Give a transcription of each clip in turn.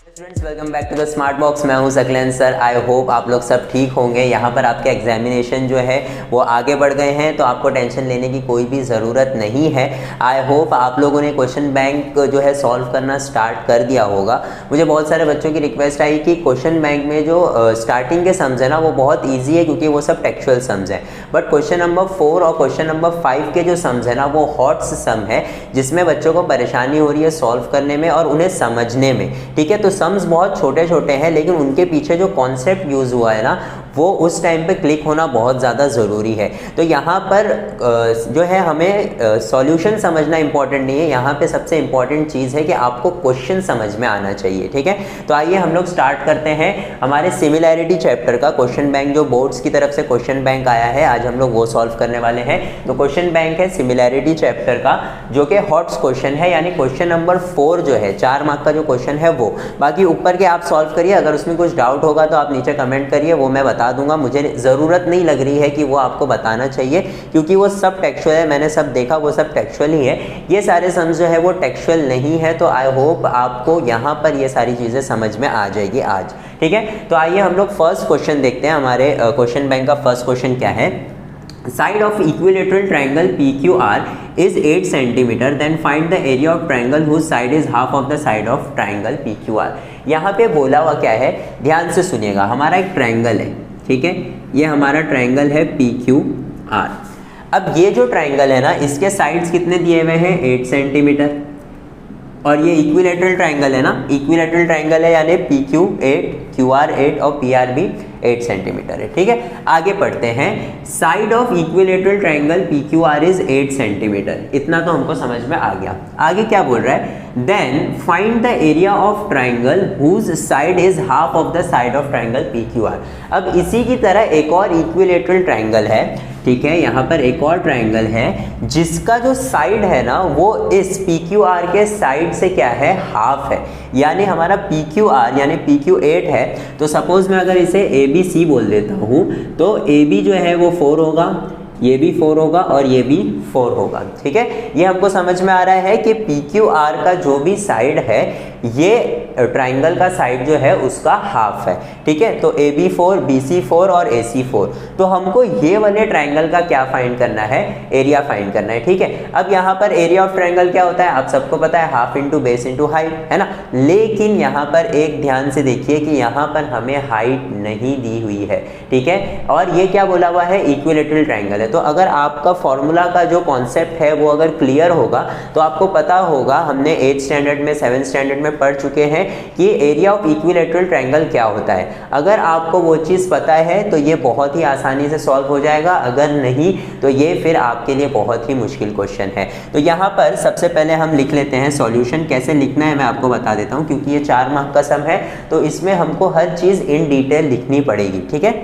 Students welcome back to the smart box. मैं हूं Saqlain sir. I hope आप लोग सब ठीक होंगे। यहाँ पर आपके एग्जामिनेशन जो है वो आगे बढ़ गए हैं, तो आपको टेंशन लेने की कोई भी ज़रूरत नहीं है। आई होप आप लोगों ने क्वेश्चन बैंक जो है सॉल्व करना स्टार्ट कर दिया होगा। मुझे बहुत सारे बच्चों की रिक्वेस्ट आई कि क्वेश्चन बैंक में जो स्टार्टिंग के सम्स है ना वो बहुत ईजी है, क्योंकि वो सब टेक्चुअल सम्स है। बट क्वेश्चन नंबर 4 और क्वेश्चन नंबर 5 के जो सम्स है ना वो हॉट्स सम है, जिसमें बच्चों को परेशानी हो रही है सॉल्व करने में और उन्हें समझने में। ठीक है, तो सम्स बहुत छोटे छोटे हैं, लेकिन उनके पीछे जो कॉन्सेप्ट यूज़ हुआ है ना वो उस टाइम पे क्लिक होना बहुत ज़्यादा ज़रूरी है। तो यहाँ पर जो है हमें सॉल्यूशन समझना इंपॉर्टेंट नहीं है, यहाँ पे सबसे इंपॉर्टेंट चीज़ है कि आपको क्वेश्चन समझ में आना चाहिए। ठीक है, तो आइए हम लोग स्टार्ट करते हैं हमारे सिमिलैरिटी चैप्टर का क्वेश्चन बैंक, जो बोर्ड्स की तरफ से क्वेश्चन बैंक आया है। आज हम लोग वो सॉल्व करने वाले हैं। तो क्वेश्चन बैंक है सिमिलैरिटी चैप्टर का, जो कि हॉट्स क्वेश्चन है, यानी क्वेश्चन नंबर 4 जो है 4 मार्क का जो क्वेश्चन है वो। बाकी ऊपर के आप सॉल्व करिए, अगर उसमें कुछ डाउट होगा तो आप नीचे कमेंट करिए, वो मैं बता दूंगा। मुझे ज़रूरत नहीं लग रही है कि वो आपको बताना चाहिए, क्योंकि वो सब टेक्सचुअल है। मैंने सब देखा, वो सब टेक्सचुअल ही है। ये सारे सम्स जो है वो टेक्सचुअल नहीं है। तो आई होप आपको यहाँ पर ये सारी चीज़ें समझ में आ जाएगी आज। ठीक है, तो आइए हम लोग फर्स्ट क्वेश्चन देखते हैं। हमारे क्वेश्चन बैंक का फर्स्ट क्वेश्चन क्या है? Side of equilateral triangle PQR is 8 centimeter. Then find the area of triangle whose side is half of the side of triangle PQR. यहाँ पे बोला हुआ क्या है, ध्यान से सुनिएगा। हमारा एक ट्रायंगल है, ठीक है, ये हमारा ट्रायंगल है PQR। अब ये जो ट्रायंगल है ना, इसके साइड्स कितने दिए हुए हैं? 8 सेंटीमीटर। और ये इक्विलेटरल ट्रायंगल है ना, इक्विलेटरल ट्रायंगल है, यानी PQ 8, QR 8 और PR भी 8 सेंटीमीटर है। ठीक है, आगे पढ़ते हैं। Side of equilateral triangle PQR is 8 centimetre. इतना तो हमको समझ में आ गया। आगे क्या बोल रहा है? Then find the area of triangle whose side is half of the side of triangle PQR। अब इसी की तरह एक और इक्विलेटरल ट्रायंगल है, ठीक है, यहाँ पर एक और ट्रायंगल है जिसका जो साइड है ना वो इस PQR के साइड से क्या है? हाफ है। यानी हमारा PQR यानी PQ 8 है, तो सपोज मैं अगर इसे ABC बोल देता हूँ, तो AB जो है वो 4 होगा, ये भी 4 होगा और ये भी 4 होगा। ठीक है, ये हमको समझ में आ रहा है कि PQR का जो भी साइड है, ये ट्रायंगल का साइड जो है उसका हाफ है। ठीक है, तो AB 4, BC 4 और AC 4। तो हमको ये वाले ट्रायंगल का क्या फाइंड करना है? एरिया फाइंड करना है। ठीक है, अब यहाँ पर एरिया ऑफ ट्रायंगल क्या होता है? आप सबको पता है, half into base into height, है ना। लेकिन यहाँ पर एक ध्यान से देखिए कि यहाँ पर हमें हाइट नहीं दी हुई है। ठीक है, और ये क्या बोला हुआ है? इक्विलेटरल ट्रायंगल है। तो अगर आपका फॉर्मूला का जो कॉन्सेप्ट है वो अगर क्लियर होगा तो आपको पता होगा, हमने 8th स्टैंडर्ड में 7th स्टैंडर्ड में पढ़ चुके हैं कि एरिया ऑफ इक्विलेटरल ट्रायंगल क्या होता है। अगर आपको वो चीज़ पता है तो ये बहुत ही आसानी से सॉल्व हो जाएगा, अगर नहीं तो ये फिर आपके लिए बहुत ही मुश्किल क्वेश्चन है। तो यहाँ पर सबसे पहले हम लिख लेते हैं सॉल्यूशन। कैसे लिखना है मैं आपको बता देता हूँ, क्योंकि ये 4 मार्क का सम है तो इसमें हमको हर चीज़ इन डिटेल लिखनी पड़ेगी। ठीक है,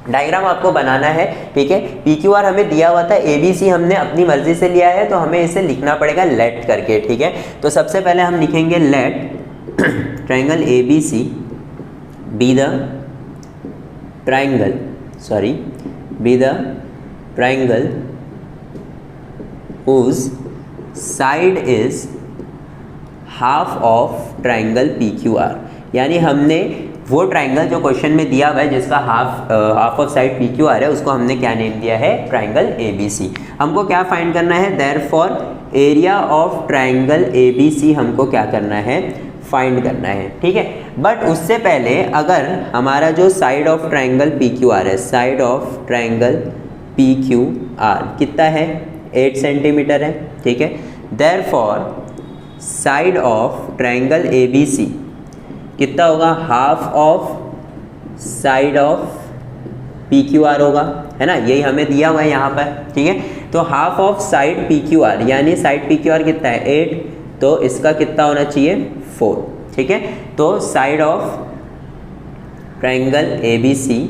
डायग्राम आपको बनाना है। ठीक है, PQR हमें दिया हुआ था, ABC हमने अपनी मर्जी से लिया है, तो हमें इसे लिखना पड़ेगा लेट करके। ठीक है, तो सबसे पहले हम लिखेंगे let triangle ABC be the triangle whose side is half of triangle PQR। यानी हमने वो ट्रायंगल जो क्वेश्चन में दिया हुआ है जिसका हाफ ऑफ साइड PQR है, उसको हमने क्या नेम दिया है? Triangle ABC। हमको क्या फाइंड करना है? Therefore area of triangle ABC हमको क्या करना है? फाइंड करना है। ठीक है, बट उससे पहले अगर हमारा जो साइड ऑफ ट्रायंगल PQR है, साइड ऑफ ट्रायंगल PQR कितना है? 8 सेंटीमीटर है। ठीक है, therefore side of triangle ABC कितना होगा? Half of side of PQR होगा, है ना, यही हमें दिया हुआ है यहाँ पर। ठीक है, तो हाफ ऑफ साइड PQR यानी साइड PQR कितना है? 8, तो इसका कितना होना चाहिए? 4। ठीक है, तो साइड ऑफ ट्रायंगल ABC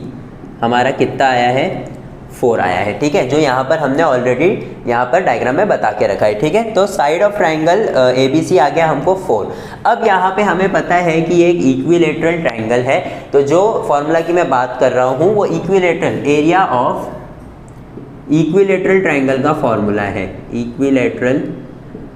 हमारा कितना आया है? 4 आया है। ठीक है, जो यहाँ पर हमने ऑलरेडी यहाँ पर डायग्राम में बता के रखा है। ठीक है, तो साइड ऑफ ट्रायंगल ABC आ गया हमको 4। अब यहाँ पे हमें पता है कि ये एक इक्विलेटरल ट्रायंगल है, तो जो फॉर्मूला की मैं बात कर रहा हूँ वो equilateral area of equilateral triangle का फॉर्मूला है। इक्विलेटरल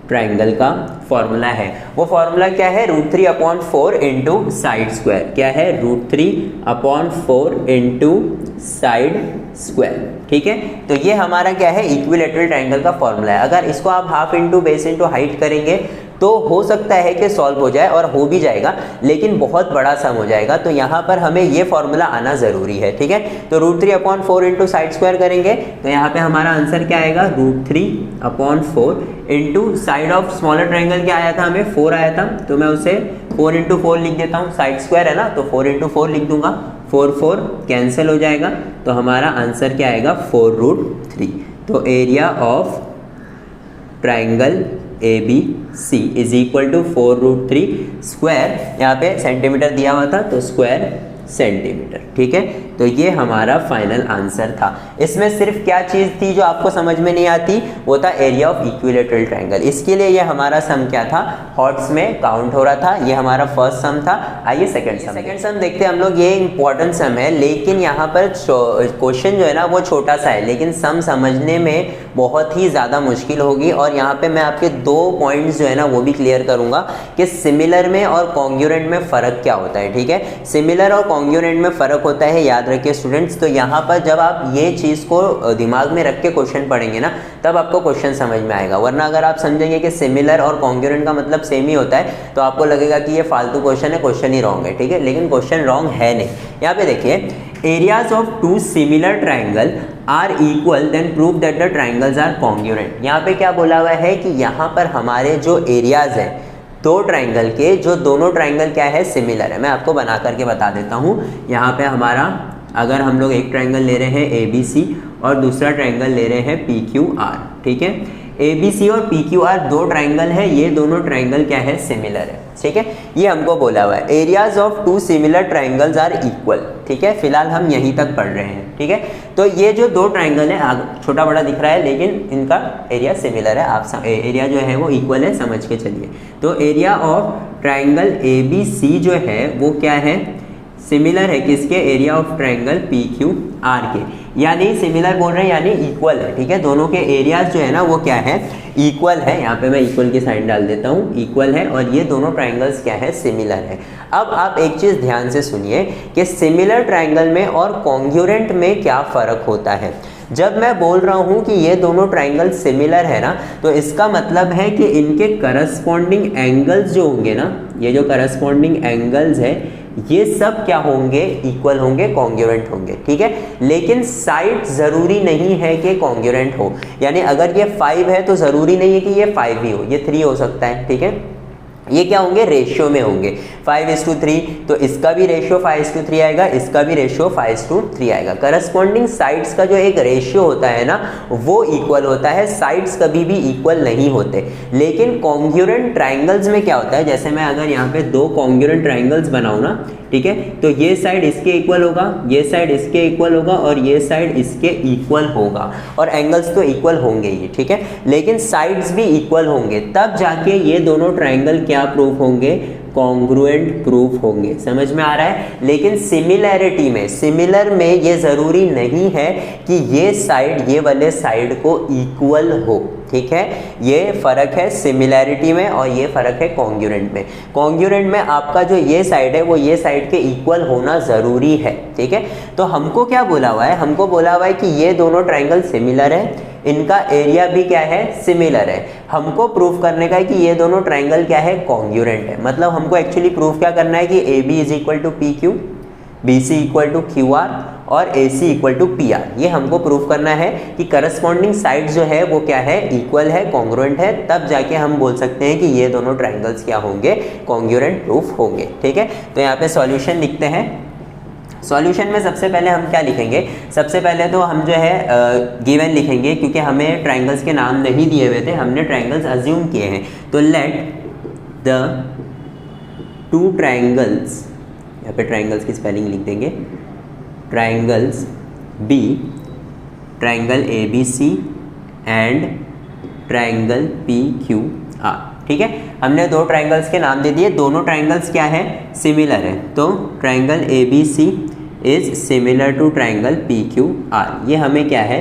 ट्राइंगल का फॉर्मूला है। वो फॉर्मूला क्या है, √3/4 इंटू साइड स्क्वायर। क्या है, √3/4 इंटू साइड स्क्वायर। ठीक है, तो ये हमारा क्या है, इक्विलैटरल ट्राइंगल का फॉर्मूला है। अगर इसको आप half into base into height करेंगे तो हो सकता है कि सॉल्व हो जाए, और हो भी जाएगा, लेकिन बहुत बड़ा सम हो जाएगा। तो यहाँ पर हमें ये फॉर्मूला आना ज़रूरी है। ठीक है, तो √3/4 इंटू साइड स्क्वायर करेंगे तो यहाँ पे हमारा आंसर क्या आएगा, √3/4 into side of smaller triangle क्या आया था, हमें 4 आया था, तो मैं उसे 4 इंटू 4 लिख देता हूँ। साइड स्क्वायर है ना, तो 4 इंटू 4 लिख दूंगा, 4 कैंसिल हो जाएगा, तो हमारा आंसर क्या आएगा, 4√3। तो area of triangle ABC is equal to 4√3 square, यहाँ पे सेंटीमीटर दिया हुआ था तो स्क्वायर सेंटीमीटर। ठीक है, तो ये हमारा फाइनल आंसर था। इसमें सिर्फ क्या चीज़ थी जो आपको समझ में नहीं आती, वो था एरिया ऑफ इक्विलैटरल ट्राइंगल। इसके लिए ये हमारा सम क्या था, हॉट्स में काउंट हो रहा था। ये हमारा फर्स्ट सम था। आइए सेकंड सम देखते हैं हम लोग। ये इंपॉर्टेंट सम है, लेकिन यहाँ पर क्वेश्चन जो है ना वो छोटा सा है, लेकिन सम समझने में बहुत ही ज़्यादा मुश्किल होगी। और यहाँ पे मैं आपके 2 पॉइंट्स जो है ना वो भी क्लियर करूँगा कि सिमिलर में और कॉन्ग्रुएंट में फ़र्क क्या होता है। ठीक है, सिमिलर और कॉन्ग्रुएंट में फ़र्क होता है, याद रखिए स्टूडेंट्स। तो यहाँ पर जब आप ये चीज़ को दिमाग में रख के क्वेश्चन पढ़ेंगे ना, तब आपको क्वेश्चन समझ में आएगा। वरना अगर आप समझेंगे कि सिमिलर और कॉन्ग्रुएंट का मतलब सेम ही होता है, तो आपको लगेगा कि ये फालतू क्वेश्चन है, क्वेश्चन ही रॉन्ग है। ठीक है, लेकिन क्वेश्चन रॉन्ग है नहीं। यहाँ पे देखिए, areas of 2 similar triangle are equal then prove that the triangles are congruent. यहाँ पे क्या बोला हुआ है कि यहाँ पर हमारे जो एरियाज हैं 2 ट्राइंगल के, जो दोनों ट्राइंगल क्या है, सिमिलर है। मैं आपको बना करके बता देता हूँ। यहाँ पे हमारा, अगर हम लोग एक ट्राइंगल ले रहे हैं ABC और दूसरा ट्राइंगल ले रहे हैं PQR। ठीक है, ABC और PQR 2 ट्राइंगल है, ये दोनों ट्राइंगल क्या है, सिमिलर है। ठीक है, ये हमको बोला हुआ है areas of 2 similar triangles are equal. ठीक है, फिलहाल हम यहीं तक पढ़ रहे हैं। ठीक है, तो ये जो 2 ट्राइंगल है, छोटा बड़ा दिख रहा है, लेकिन इनका एरिया सिमिलर है। आप एरिया जो है वो इक्वल है, समझ के चलिए। तो एरिया ऑफ ट्राइंगल ABC जो है वो क्या है, सिमिलर है किसके, एरिया ऑफ ट्राइंगल PQR के। यानी सिमिलर बोल रहे हैं यानी इक्वल है। ठीक है, दोनों के एरियाज जो है ना वो क्या है, इक्वल है। यहाँ पे मैं इक्वल की साइन डाल देता हूँ, इक्वल है, और ये दोनों ट्राइंगल्स क्या है, सिमिलर है। अब आप एक चीज़ ध्यान से सुनिए कि सिमिलर ट्राइंगल में और कॉन्ग्रुएंट में क्या फ़र्क होता है। जब मैं बोल रहा हूँ कि ये दोनों ट्राइंगल सिमिलर है ना, तो इसका मतलब है कि इनके करस्पॉन्डिंग एंगल्स जो होंगे ना, ये जो करस्पॉन्डिंग एंगल्स है, ये सब क्या होंगे, इक्वल होंगे, कॉन्ग्रुएंट होंगे। ठीक है, लेकिन साइड जरूरी नहीं है कि कॉन्ग्रुएंट हो। यानी अगर ये 5 है तो जरूरी नहीं है कि ये 5 ही हो, ये 3 हो सकता है। ठीक है, ये क्या होंगे, रेशियो में होंगे, 5:3। तो इसका भी रेशियो 5:3 आएगा, इसका भी रेशियो 5:3 आएगा। करस्पॉन्डिंग साइड्स का जो एक रेशियो होता है ना, वो इक्वल होता है। साइड्स कभी भी इक्वल नहीं होते। लेकिन कॉन्ग्रुएंट ट्राइंगल्स में क्या होता है, जैसे मैं अगर यहाँ पे 2 कॉन्ग्रुएंट ट्राइंगल्स बनाऊँ ना, ठीक है, तो ये साइड इसके इक्वल होगा, ये साइड इसके इक्वल होगा, और ये साइड इसके इक्वल होगा, और एंगल्स तो इक्वल होंगे ही। ठीक है, लेकिन साइड्स भी इक्वल होंगे, तब जाके ये दोनों ट्राइंगल क्या प्रूफ होंगे, कॉन्ग्रुएंट प्रूफ होंगे। समझ में आ रहा है। लेकिन सिमिलैरिटी में, सिमिलर में ये ज़रूरी नहीं है कि ये साइड ये वाले साइड को इक्वल हो। ठीक है, ये फ़र्क है सिमिलैरिटी में, और ये फ़र्क है कॉन्ग्रुएंट में। कॉन्ग्रुएंट में आपका जो ये साइड है वो ये साइड के इक्वल होना ज़रूरी है। ठीक है, तो हमको क्या बोला हुआ है, हमको बोला हुआ है कि ये दोनों ट्राइंगल सिमिलर है, इनका एरिया भी क्या है, सिमिलर है। हमको प्रूफ करने का है कि ये दोनों ट्राइंगल क्या है, कॉन्ग्रुएंट है। मतलब हमको एक्चुअली प्रूफ क्या करना है कि AB is equal to PQ, BC equal to QR और AC इक्वल टू PR। ये हमको प्रूफ करना है कि करस्पॉन्डिंग साइड जो है वो क्या है, इक्वल है, कॉन्ग्रुएंट है, तब जाके हम बोल सकते हैं कि ये दोनों ट्राइंगल्स क्या होंगे, कॉन्ग्रुएंट प्रूफ होंगे। ठीक है, तो यहाँ पे सॉल्यूशन लिखते हैं। सॉल्यूशन में सबसे पहले हम क्या लिखेंगे, सबसे पहले तो हम जो है गिवन लिखेंगे, क्योंकि हमें ट्राइंगल्स के नाम नहीं दिए हुए थे, हमने ट्राइंगल्स अज्यूम किए हैं। तो लेट द 2 ट्राइंगल्स, यहाँ पे ट्राइंगल्स की स्पेलिंग लिख देंगे, triangles B, triangle ABC and triangle PQR। ठीक है, हमने 2 ट्राइंगल्स के नाम दे दिए, दोनों ट्राइंगल्स क्या है, सिमिलर है। तो triangle ABC is similar to triangle PQR। ये हमें क्या है,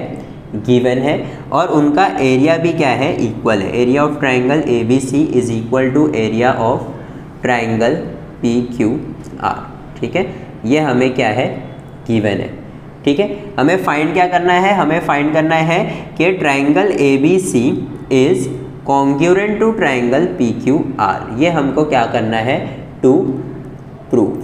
गिवन है और उनका एरिया भी क्या है, इक्वल है। Area of triangle A B C is equal to area of triangle P Q R. ठीक है, ये हमें क्या है, गिवन है। ठीक है, हमें फाइंड क्या करना है, हमें फाइंड करना है कि triangle A B C is congruent to triangle P Q R. ये हमको क्या करना है, टू प्रूव।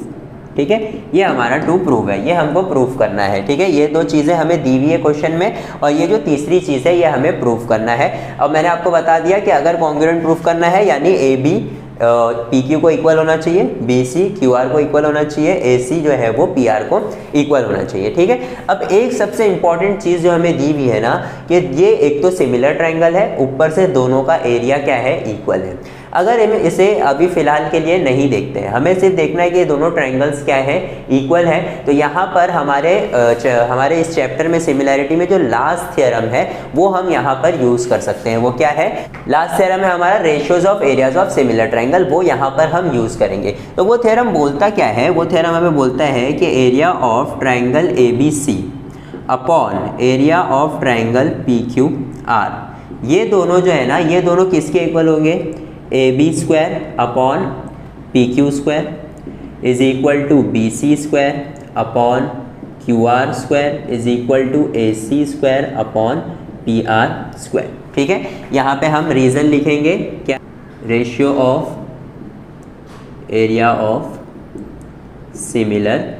ठीक है, ये हमारा टू प्रूव है, ये हमको प्रूफ करना है। ठीक है, ये दो चीज़ें हमें दी हुई है क्वेश्चन में और ये जो तीसरी चीज़ है ये हमें प्रूफ करना है। अब मैंने आपको बता दिया कि अगर कॉन्ग्रुएंट प्रूफ करना है यानी ए बी पी क्यू को इक्वल होना चाहिए, बी सी क्यू आर को इक्वल होना चाहिए, ए सी जो है वो पी आर को इक्वल होना चाहिए। ठीक है, अब एक सबसे इंपॉर्टेंट चीज़ जो हमें दी हुई है ना कि ये एक तो सिमिलर ट्राइंगल है, ऊपर से दोनों का एरिया क्या है, इक्वल है। अगर हम इसे अभी फ़िलहाल के लिए नहीं देखते हैं, हमें सिर्फ देखना है कि ये दोनों ट्राइंगल्स क्या है, इक्वल है, तो यहाँ पर हमारे इस चैप्टर में सिमिलैरिटी में जो लास्ट थ्योरम है वो हम यहाँ पर यूज़ कर सकते हैं। वो क्या है, लास्ट थ्योरम है हमारा ratios of areas of similar triangle, वो यहाँ पर हम यूज़ करेंगे। तो वो थ्योरम बोलता क्या है, वो थ्योरम हमें बोलता है कि area of triangle A B C upon area of triangle P Q R, ये दोनों जो है ना, ये दोनों किसके इक्वल होंगे, A B square upon P Q square is equal to B C square upon Q R square is equal to A C square upon P R square. ठीक है, यहाँ पे हम रीज़न लिखेंगे क्या, ratio of area of similar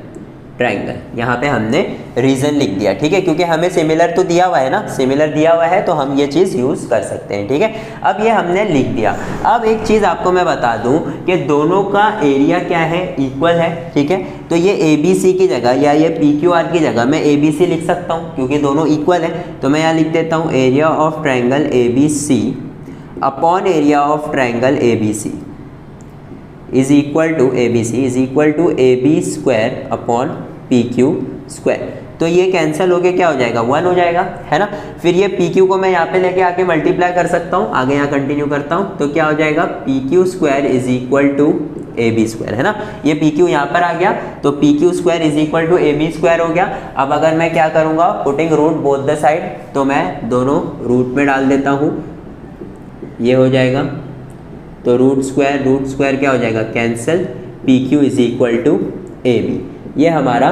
triangle, यहाँ पे हमने रीज़न लिख दिया। ठीक है, क्योंकि हमें सिमिलर तो दिया हुआ है ना, सिमिलर दिया हुआ है तो हम ये चीज़ यूज़ कर सकते हैं। ठीक है, अब ये हमने लिख दिया। अब एक चीज़ आपको मैं बता दूं कि दोनों का एरिया क्या है, इक्वल है। ठीक है, तो ये ए बी सी की जगह या ये पी क्यू आर की जगह मैं ए बी सी लिख सकता हूँ क्योंकि दोनों इक्वल है। तो मैं यहाँ लिख देता हूँ area of triangle A B C upon area of triangle A B C is equal to A B C is equal to A B square upon P Q square. तो ये कैंसिल हो गया, क्या हो जाएगा, 1 हो जाएगा, है ना। फिर ये पी क्यू को मैं यहाँ पे लेके आके मल्टीप्लाई कर सकता हूँ, आगे यहाँ कंटिन्यू करता हूँ, तो क्या हो जाएगा, P Q square is equal to A B square, है ना। ये पी क्यू यहाँ पर आ गया तो P Q square is equal to A B square हो गया। अब अगर मैं क्या करूँगा, putting root both the side, तो मैं दोनों रूट में डाल देता हूँ, ये हो जाएगा। तो रूट स्क्वायर क्या हो जाएगा, cancel, P Q is equal to A B. ये हमारा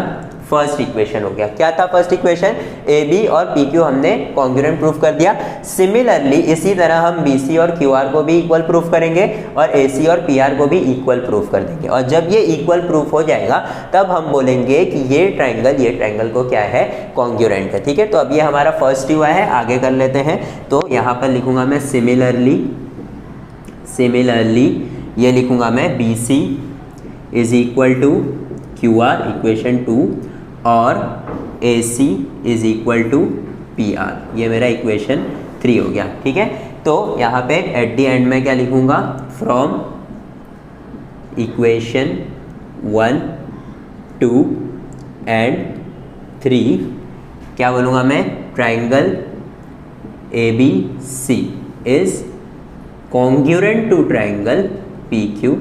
फर्स्ट इक्वेशन हो गया। क्या था फर्स्ट इक्वेशन, ए बी और पी क्यू हमने कॉन्ग्रुएंट प्रूफ कर दिया। सिमिलरली इसी तरह हम बी सी और क्यू आर को भी इक्वल प्रूफ करेंगे और ए सी और पी आर को भी इक्वल प्रूफ कर देंगे। और जब ये इक्वल प्रूफ हो जाएगा तब हम बोलेंगे कि ये ट्राइंगल को क्या है, कॉन्ग्रुएंट है। ठीक है, तो अब ये हमारा फर्स्ट हुआ है, आगे कर लेते हैं। तो यहाँ पर लिखूंगा मैं सिमिलरली ये लिखूंगा मैं B C is equal to Q R equation 2 और A C is equal to P R, ये मेरा इक्वेशन 3 हो गया। ठीक है, तो यहाँ पे एट दी एंड में क्या लिखूंगा, फ्रॉम इक्वेशन 1, 2 एंड 3 क्या बोलूँगा मैं, triangle A B C is congruent to triangle P Q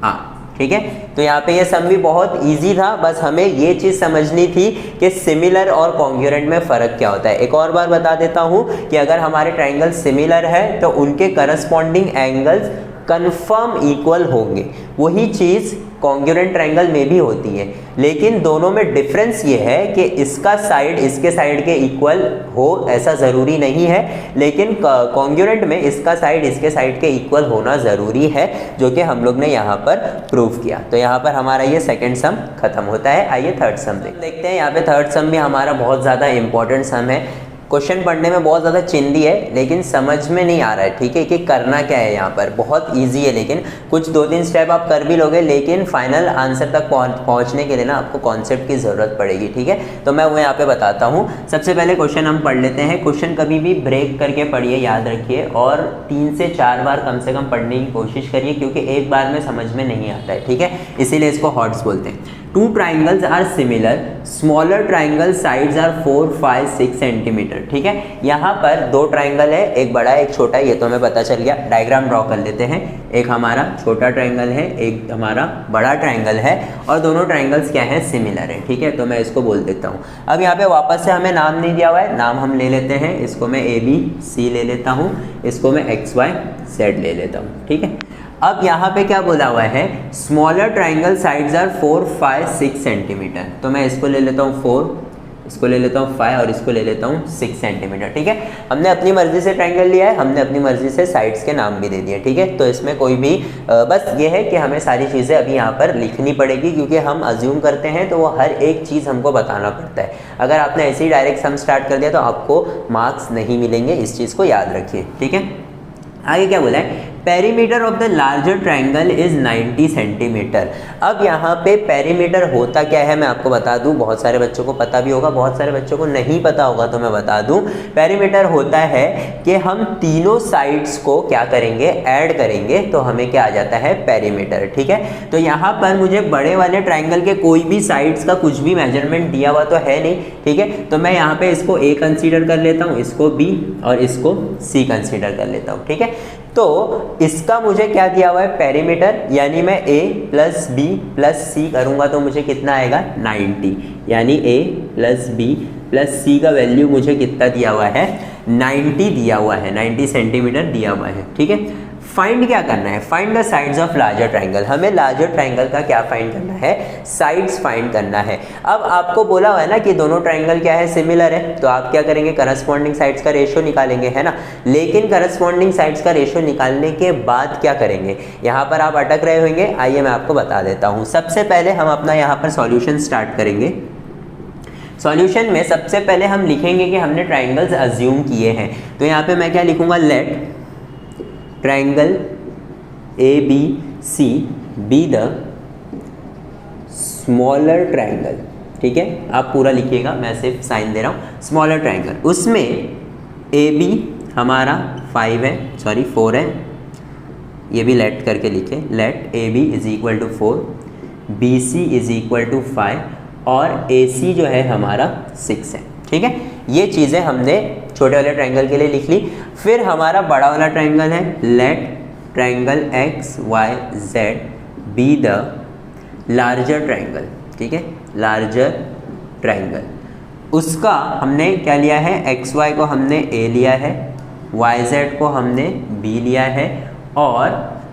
R. ठीक है, तो यहाँ पे ये सम भी बहुत इजी था, बस हमें ये चीज़ समझनी थी कि सिमिलर और कॉन्ग्रुएंट में फ़र्क क्या होता है। एक और बार बता देता हूँ कि अगर हमारे ट्राइंगल सिमिलर है तो उनके करस्पॉन्डिंग एंगल्स कंफर्म इक्वल होंगे। वही चीज़ कॉन्ग्रुएंट ट्राइंगल में भी होती है, लेकिन दोनों में डिफरेंस ये है कि इसका साइड इसके साइड के इक्वल हो ऐसा ज़रूरी नहीं है, लेकिन कॉन्ग्रुएंट में इसका साइड इसके साइड के इक्वल होना ज़रूरी है, जो कि हम लोग ने यहाँ पर प्रूव किया। तो यहाँ पर हमारा ये सेकंड सम खत्म होता है। आइए थर्ड सम देखते हैं। यहाँ पे थर्ड सम भी हमारा बहुत ज़्यादा इंपॉर्टेंट सम है। क्वेश्चन पढ़ने में बहुत ज़्यादा चिंदी है लेकिन समझ में नहीं आ रहा है। ठीक है, कि करना क्या है। यहाँ पर बहुत इजी है, लेकिन कुछ 2-3 स्टेप आप कर भी लोगे, लेकिन फाइनल आंसर तक पहुँचने के लिए ना आपको कॉन्सेप्ट की ज़रूरत पड़ेगी। ठीक है, तो मैं वो यहाँ पे बताता हूँ। सबसे पहले क्वेश्चन हम पढ़ लेते हैं। क्वेश्चन कभी भी ब्रेक करके पढ़िए, याद रखिए, और 3 से 4 बार कम से कम पढ़ने की कोशिश करिए, क्योंकि एक बार में समझ में नहीं आता है। ठीक है, इसीलिए इसको हॉट्स बोलते हैं। Two triangles are similar, smaller triangle sides are 4, 5, 6 centimetre. ठीक है, यहाँ पर दो ट्राइंगल है, एक बड़ा है एक छोटा है, ये तो हमें पता चल गया। डायग्राम ड्रॉ कर लेते हैं। एक हमारा छोटा ट्राइंगल है, एक हमारा बड़ा ट्राइंगल है, और दोनों ट्राइंगल्स क्या है, सिमिलर है। ठीक है, तो मैं इसको बोल देता हूँ। अब यहाँ पे वापस से हमें नाम नहीं दिया हुआ है, नाम हम ले लेते हैं। इसको मैं ABC ले लेता हूँ, इसको मैं XYZ ले लेता हूँ। ठीक है, अब यहाँ पे क्या बोला हुआ है, smaller triangle sides are 4, 5, 6 centimetre. तो मैं इसको ले लेता हूँ 4, इसको ले लेता हूँ 5 और इसको ले लेता हूँ 6 सेंटीमीटर। ठीक है, हमने अपनी मर्जी से ट्राइंगल लिया है, हमने अपनी मर्जी से साइड्स के नाम भी दे दिए। ठीक है, तो इसमें कोई भी बस ये है कि हमें सारी चीज़ें अभी यहाँ पर लिखनी पड़ेगी, क्योंकि हम अज्यूम करते हैं तो वो हर एक चीज़ हमको बताना पड़ता है। अगर आपने ऐसे ही डायरेक्ट सम स्टार्ट कर दिया तो आपको मार्क्स नहीं मिलेंगे, इस चीज़ को याद रखिए। ठीक है, आगे क्या बोला है, perimeter of the larger triangle is 90 centimetre. अब यहाँ पे पेरीमीटर होता क्या है मैं आपको बता दूं, बहुत सारे बच्चों को पता भी होगा, बहुत सारे बच्चों को नहीं पता होगा, तो मैं बता दूं। पेरीमीटर होता है कि हम तीनों साइड्स को क्या करेंगे, ऐड करेंगे, तो हमें क्या आ जाता है, पेरीमीटर। ठीक है, तो यहाँ पर मुझे बड़े वाले ट्राइंगल के कोई भी साइड्स का कुछ भी मेजरमेंट दिया हुआ तो है नहीं। ठीक है, तो मैं यहाँ पे इसको A कंसीडर कर लेता हूँ, इसको B और इसको C कंसीडर कर लेता हूँ। ठीक है, तो इसका मुझे क्या दिया हुआ है, पेरीमीटर, यानी मैं A plus B plus C करूंगा तो मुझे कितना आएगा, 90। यानी A plus B plus C का वैल्यू मुझे कितना दिया हुआ है, 90 दिया हुआ है, 90 सेंटीमीटर दिया हुआ है। ठीक है, फाइंड क्या करना है, find the sides of larger triangle. हमें लार्जर ट्राइंगल का क्या फाइंड करना है, साइड्स फाइंड करना है। अब आपको बोला हुआ है ना कि दोनों ट्राइंगल क्या है, सिमिलर है, तो आप क्या करेंगे, करस्पॉन्डिंग साइड्स का रेशियो निकालेंगे, है ना। लेकिन करस्पॉन्डिंग साइड्स का रेशियो निकालने के बाद क्या करेंगे, यहाँ पर आप अटक रहे होंगे, आइए मैं आपको बता देता हूँ। सबसे पहले हम अपना यहाँ पर सॉल्यूशन स्टार्ट करेंगे। सॉल्यूशन में सबसे पहले हम लिखेंगे कि हमने ट्राइंगल्स अज्यूम किए हैं, तो यहाँ पे मैं क्या लिखूंगा, let triangle ABC be the smaller triangle. ठीक है, आप पूरा लिखिएगा, मैं सिर्फ साइन दे रहा हूँ। स्मॉलर ट्राइंगल, उसमें AB हमारा 5 है, सॉरी 4 है, ये भी लेट करके लिखे, let AB is equal to 4, BC is equal to 5 और AC जो है हमारा 6 है। ठीक है, ये चीज़ें हमने छोटे वाले ट्राइंगल के लिए लिख ली। फिर हमारा बड़ा वाला ट्राइंगल है, let triangle XYZ be the larger triangle. ठीक है, लार्जर ट्राइंगल, उसका हमने क्या लिया है, XY को हमने A लिया है, YZ को हमने B लिया है और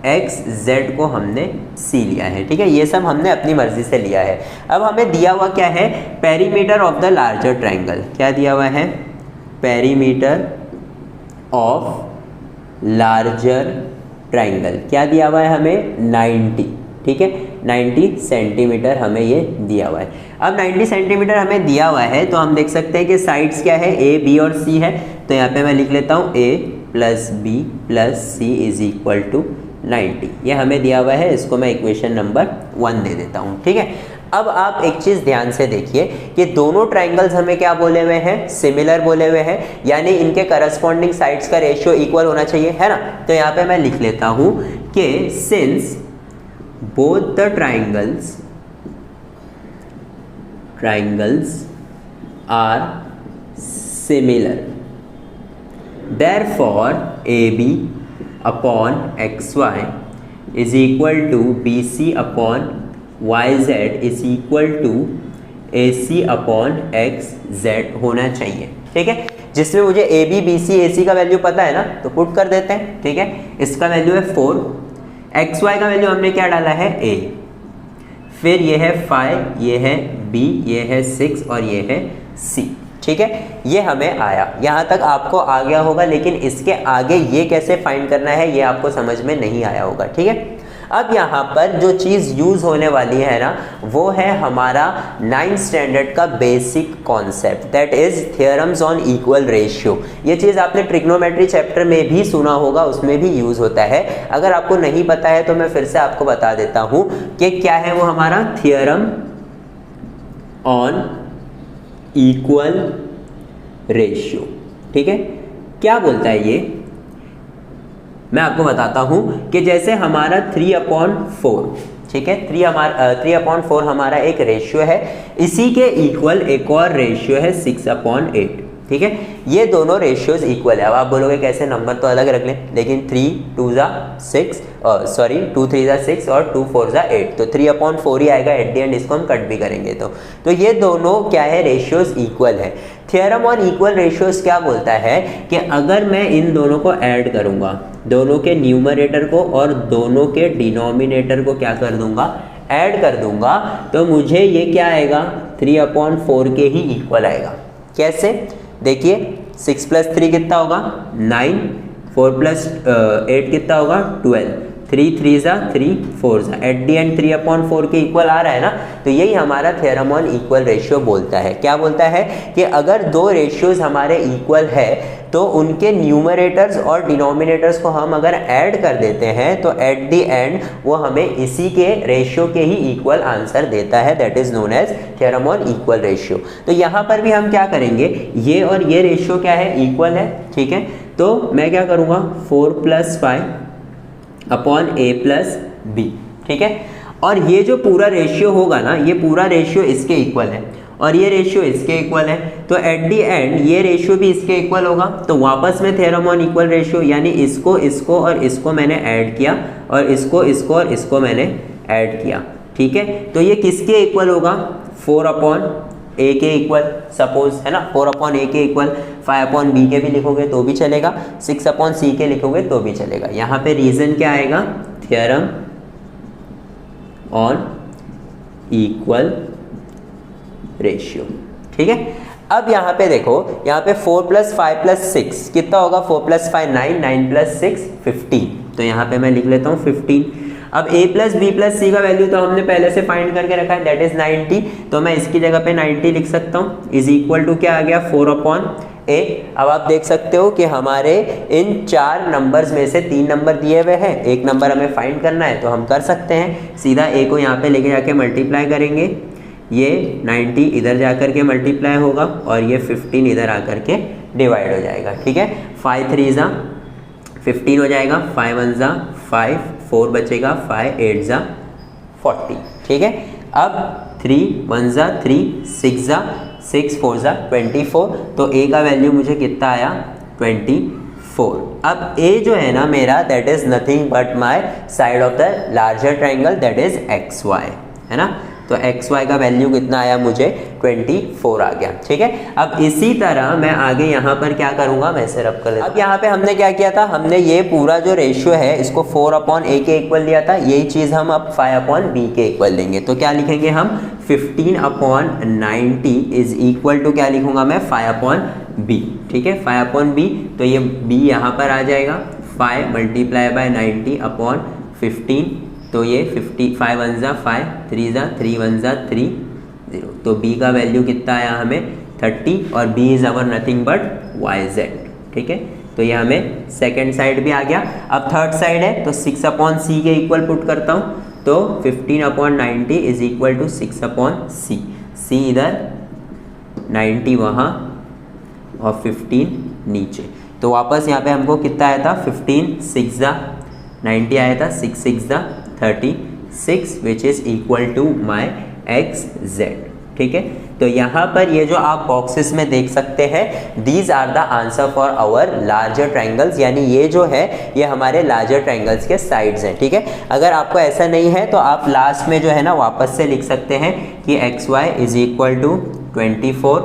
XZ को हमने C लिया है। ठीक है, ये सब हमने अपनी मर्जी से लिया है। अब हमें दिया हुआ क्या है, perimeter of the larger triangle. क्या दिया हुआ है, पेरीमीटर ऑफ लार्जर ट्राइंगल, क्या दिया हुआ है हमें, 90। ठीक है, 90 सेंटीमीटर हमें ये दिया हुआ है। अब 90 सेंटीमीटर हमें दिया हुआ है, तो हम देख सकते हैं कि साइड्स क्या है, A, B और C है, तो यहाँ पे मैं लिख लेता हूँ A plus B plus C is equal to 90। ये हमें दिया हुआ है, इसको मैं इक्वेशन नंबर 1 दे देता हूँ। ठीक है, अब आप एक चीज़ ध्यान से देखिए कि दोनों ट्राइंगल्स हमें क्या बोले हुए हैं, सिमिलर बोले हुए हैं, यानी इनके करस्पॉन्डिंग साइड्स का रेशियो इक्वल होना चाहिए, है ना। तो यहाँ पे मैं लिख लेता हूँ कि since both the triangles are similar, therefore AB upon XY is equal to BC upon YZ is equal to AC upon XZ होना चाहिए। ठीक है, जिसमें मुझे AB, BC, AC का वैल्यू पता है ना, तो पुट कर देते हैं। ठीक है, इसका वैल्यू है 4, XY का वैल्यू हमने क्या डाला है, A, फिर ये है 5, ये है B, ये है 6 और ये है C। ठीक है, ये हमें आया, यहाँ तक आपको आ गया होगा, लेकिन इसके आगे ये कैसे फाइंड करना है ये आपको समझ में नहीं आया होगा। ठीक है, अब यहाँ पर जो चीज़ यूज़ होने वाली है ना, वो है हमारा 9th स्टैंडर्ड का basic concept, that is theorems on equal ratio. ये चीज़ आपने ट्रिग्नोमेट्री चैप्टर में भी सुना होगा, उसमें भी यूज़ होता है। अगर आपको नहीं पता है तो मैं फिर से आपको बता देता हूँ कि क्या है वो हमारा थियरम ऑन इक्वल रेशियो। ठीक है, क्या बोलता है ये, मैं आपको बताता हूं कि जैसे हमारा 3/4 ठीक है। 3/4 हमारा एक रेशियो है, इसी के इक्वल एक और रेशियो है 6/8, ठीक है। ये दोनों रेशियोज इक्वल है। अब आप बोलोगे कैसे, नंबर तो अलग रख लें, लेकिन 3 2 6 2 3 6 और 2 4 8, तो 3/4 ही आएगा एट द एंड, इसको हम कट भी करेंगे तो ये दोनों क्या है, रेशियोज इक्वल है। थ्योरम ऑन इक्वल रेशियोज क्या बोलता है कि अगर मैं इन दोनों को ऐड करूंगा, दोनों के न्यूमरेटर को और दोनों के डिनोमिनेटर को क्या कर दूंगा, ऐड कर दूंगा, तो मुझे ये क्या आएगा, 3/4 के ही इक्वल आएगा। कैसे, देखिए 6 + 3 कितना होगा 9, 4 + 8 कितना होगा 12, 3 3 3 4 एट दी एंड 3/4 के इक्वल आ रहा है ना। तो यही हमारा थ्योरम ऑन इक्वल रेशियो बोलता है। क्या बोलता है कि अगर दो रेशियोज हमारे इक्वल है तो उनके न्यूमरेटर्स और डिनोमिनेटर्स को हम अगर ऐड कर देते हैं तो एट दी एंड वो हमें इसी के रेशियो के ही इक्वल आंसर देता है, that is known as theorem on equal ratio. तो यहाँ पर भी हम क्या करेंगे, ये और ये रेशियो क्या है, इक्वल है, ठीक है। तो मैं क्या करूँगा, 4 + 5/a + b, ठीक है। और ये जो पूरा रेशियो होगा ना, ये पूरा रेशियो इसके इक्वल है और ये रेशियो इसके इक्वल है, तो एट दी एंड ये रेशियो भी इसके इक्वल होगा। तो वापस में थ्योरम ऑन इक्वल रेशियो, यानी इसको इसको और इसको मैंने ऐड किया और इसको इसको और इसको मैंने ऐड किया, ठीक है। तो ये किसके इक्वल होगा, 4/a के इक्वल, सपोज है ना, 4/a के इक्वल। 5/b के भी लिखोगे तो भी चलेगा, 6/c के लिखोगे तो भी चलेगा। यहाँ पे रीजन क्या आएगा, थ्योरम ऑन इक्वल रेशियो, ठीक है। अब यहाँ पे देखो, यहाँ पे 4 + 5 + 6 कितना होगा, 4 + 5 9, 9 + 6 15, तो यहाँ पे मैं लिख लेता हूँ 15। अब a + b + c का वैल्यू तो हमने पहले से फाइंड करके रखा है, दैट इज 90, तो मैं इसकी जगह पे 90 लिख सकता हूँ, इज इक्वल टू क्या आ गया, 4/a। अब आप देख सकते हो कि हमारे इन 4 नंबर्स में से 3 नंबर दिए हुए हैं, एक नंबर हमें फाइंड करना है, तो हम कर सकते हैं, सीधा a को यहाँ पे लेके जाके मल्टीप्लाई करेंगे, ये 90 इधर जाकर के मल्टीप्लाई होगा और ये 15 इधर आकर के डिवाइड हो जाएगा, ठीक है। 5 3 15 हो जाएगा, 5 1 5, 4 बचेगा, 5 8 40, ठीक है। अब 3 1 3, 6 6 4 24, तो a का वैल्यू मुझे कितना आया, 24। अब a जो है ना मेरा, that is nothing but my side of the larger triangle, that is xy, है ना। तो xy का वैल्यू कितना आया मुझे, 24 आ गया, ठीक है। अब इसी तरह मैं आगे यहाँ पर क्या करूँगा, मैं इसे रब कर लेता हूँ। अब यहाँ पे हमने क्या किया था, हमने ये पूरा जो रेशियो है इसको 4/a के इक्वल लिया था, यही चीज़ हम अब 5/b के इक्वल लेंगे। तो क्या लिखेंगे हम, 15/90 इज इक्वल टू क्या लिखूंगा मैं, 5/b, ठीक है। 5/b, तो ये b यहाँ पर आ जाएगा, 5 × 90/15, तो ये 5 1 5, 3 3 1 3 0, तो b का वैल्यू कितना आया हमें, 30, और b is our nothing but yz, ठीक है। तो ये हमें सेकेंड साइड भी आ गया। अब थर्ड साइड है तो 6/c के इक्वल पुट करता हूँ, तो 15/90 is equal to 6/c, c इधर, 90 वहाँ और 15 नीचे, तो वापस यहाँ पे हमको कितना आया था, 15 6 90 आया था, 6 6 36, which is equal to my xz, ठीक है। तो यहाँ पर ये जो आप बॉक्सेस में देख सकते हैं, these are the answer for our larger triangles, यानी ये जो है ये हमारे लार्जर ट्रायंगल्स के साइड्स हैं, ठीक है। अगर आपको ऐसा नहीं है तो आप लास्ट में जो है ना वापस से लिख सकते हैं कि xy is equal to 24,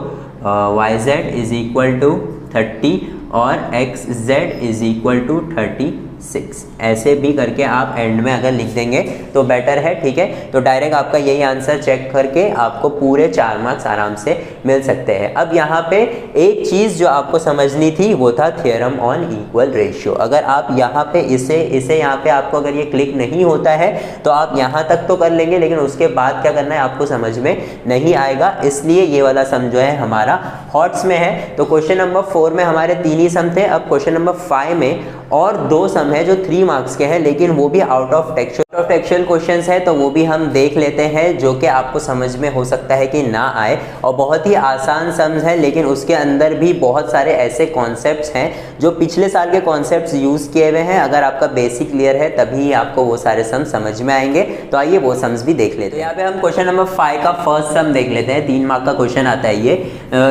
yz is equal to 30 और xz इज इक्वल टू 36, ऐसे भी करके आप एंड में अगर लिख देंगे तो बेटर है, ठीक है। तो डायरेक्ट आपका यही आंसर चेक करके आपको पूरे 4 मार्क्स आराम से मिल सकते हैं। अब यहाँ पे एक चीज़ जो आपको समझनी थी वो था थ्योरम ऑन इक्वल रेशियो। अगर आप यहाँ पे इसे यहाँ पे आपको अगर ये क्लिक नहीं होता है तो आप यहाँ तक तो कर लेंगे, लेकिन उसके बाद क्या करना है आपको समझ में नहीं आएगा, इसलिए ये वाला सम जो है हमारा हॉट्स में है। तो क्वेश्चन नंबर 4 में हमारे 3 ही सम थे। अब क्वेश्चन नंबर 5 में और 2 सम है जो 3 मार्क्स के हैं, लेकिन वो भी out of of textual questions है तो वो भी हम देख लेते हैं, जो कि आपको समझ में हो सकता है कि ना आए, और बहुत ही आसान सम्स है, लेकिन उसके अंदर भी बहुत सारे ऐसे कॉन्सेप्ट्स हैं जो पिछले साल के कॉन्सेप्ट्स यूज़ किए हुए हैं। अगर आपका बेसिक क्लियर है तभी आपको वो सारे सम्स समझ में आएंगे। तो आइए वो सम्स भी देख लेते हैं। तो यहाँ पे हम क्वेश्चन नंबर 5 का फर्स्ट सम देख लेते हैं। 3 मार्क का क्वेश्चन आता है ये।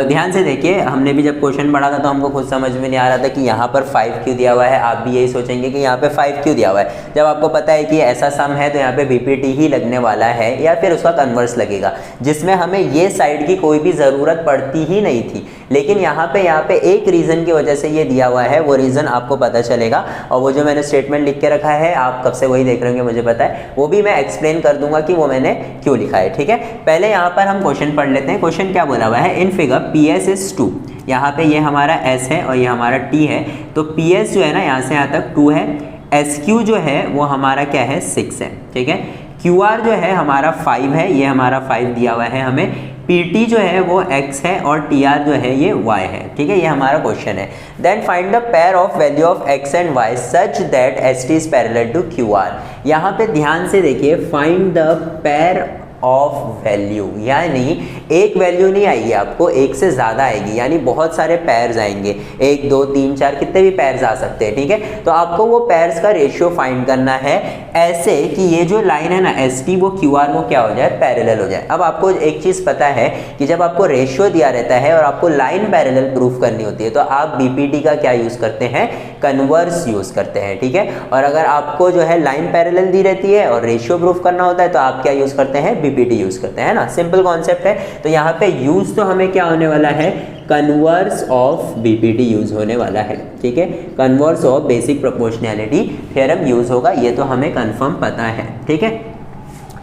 ध्यान से देखिए, हमने भी जब क्वेश्चन पढ़ा था तो हमको खुद समझ में नहीं आ रहा था कि यहाँ पर 5 क्यों दिया हुआ है। आप भी यही सोचेंगे कि यहाँ पे 5 क्यों दिया हुआ है। जब आपको पता है कि ऐसा सम है तो यहाँ पे बीपीटी ही लगने वाला है या फिर उसका कन्वर्स लगेगा, जिसमें हमें ये साइड की कोई भी ज़रूरत पड़ती ही नहीं थी। लेकिन यहाँ पे एक रीज़न की वजह से ये दिया हुआ है, वो रीज़न आपको पता चलेगा। और वो जो मैंने स्टेटमेंट लिख के रखा है, आप कब से वही देख रहे होंगे मुझे पता है, वो भी मैं एक्सप्लेन कर दूंगा कि वो मैंने क्यों लिखा है। ठीक है, पहले यहाँ पर हम क्वेश्चन पढ़ लेते हैं। क्वेश्चन क्या बोला हुआ है, इन फिगर PS इज 2। यहाँ पे ये हमारा S है और ये हमारा T है। तो PS जो है ना, यहाँ से यहाँ तक 2 है। SQ जो है वो हमारा क्या है, 6 है। ठीक है, QR जो है हमारा 5 है, ये हमारा 5 दिया हुआ है हमें। PT जो है वो X है और TR जो है ये Y है। ठीक है, ये हमारा क्वेश्चन है। Then find the pair of value of X and Y such that ST is parallel to QR। यहाँ पे ध्यान से देखिए, find the pair of value, यानी एक वैल्यू नहीं आएगी आपको, एक से ज़्यादा आएगी, यानी बहुत सारे पेयर्स आएंगे, 1 2 3 4 कितने भी पेयर्स आ सकते हैं। ठीक है, तो आपको वो पेयर्स का रेशियो फाइंड करना है ऐसे कि ये जो लाइन है ना ST, वो QR को क्या हो जाए, पैरेलल हो जाए। अब आपको एक चीज़ पता है कि जब आपको रेशियो दिया रहता है और आपको लाइन पैरेलल प्रूफ करनी होती है तो आप BPT का क्या यूज़ करते हैं, कन्वर्स यूज़ करते हैं। ठीक है, और अगर आपको जो है लाइन पैरेलल दी रहती है और रेशियो प्रूफ करना होता है तो आप क्या यूज़ करते हैं, BPT यूज़ करते हैं ना। सिंपल कॉन्सेप्ट है। तो यहाँ पे यूज़ तो हमें क्या होने वाला है, कन्वर्स ऑफ BPT यूज़ होने वाला है। ठीक है, converse of basic proportionality theorem use होगा, ये तो हमें कंफर्म पता है। ठीक है,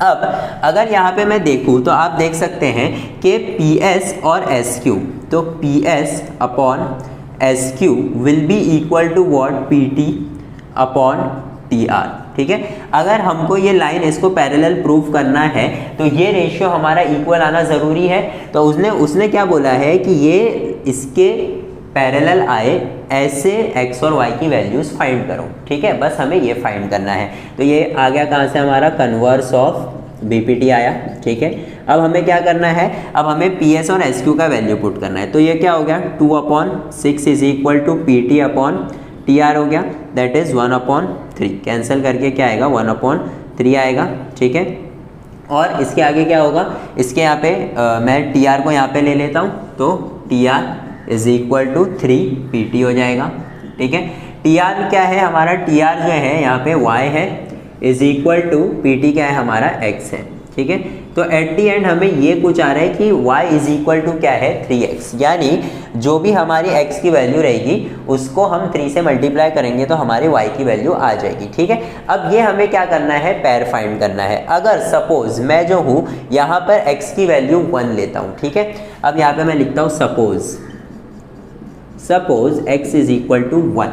अब अगर यहाँ पे मैं देखूँ तो आप देख सकते हैं कि PS और SQ, तो PS upon SQ will be equal to what, PT upon TR। ठीक है, अगर हमको ये लाइन इसको पैरेलल प्रूफ करना है तो ये रेशियो हमारा इक्वल आना ज़रूरी है। तो उसने क्या बोला है कि ये इसके पैरेलल आए ऐसे x और y की वैल्यूज़ फाइंड करो। ठीक है, बस हमें ये फाइंड करना है। तो ये आ गया कहाँ से, हमारा कन्वर्स ऑफ BPT आया। ठीक है, अब हमें क्या करना है, अब हमें PS और SQ का वैल्यू पुट करना है। तो ये क्या हो गया, 2/6 is equal to PT upon TR हो गया, दैट इज़ 1/3। कैंसिल करके क्या आएगा, 1/3 आएगा। ठीक है, और इसके आगे क्या होगा, इसके यहाँ पे मैं TR को यहाँ पे ले लेता हूँ, तो TR is equal to 3 PT हो जाएगा। ठीक है, TR क्या है हमारा, TR जो है यहाँ पे Y है, इज इक्वल टू PT क्या है हमारा, X है। ठीक है, तो एट दी एंड हमें ये कुछ आ रहा है कि y इज इक्वल टू क्या है, 3x, यानी जो भी हमारी x की वैल्यू रहेगी उसको हम 3 से मल्टीप्लाई करेंगे तो हमारी y की वैल्यू आ जाएगी। ठीक है, अब ये हमें क्या करना है, पेयर फाइंड करना है। अगर सपोज मैं जो हूँ यहाँ पर x की वैल्यू 1 लेता हूँ। ठीक है, अब यहाँ पे मैं लिखता हूँ suppose x is equal to 1।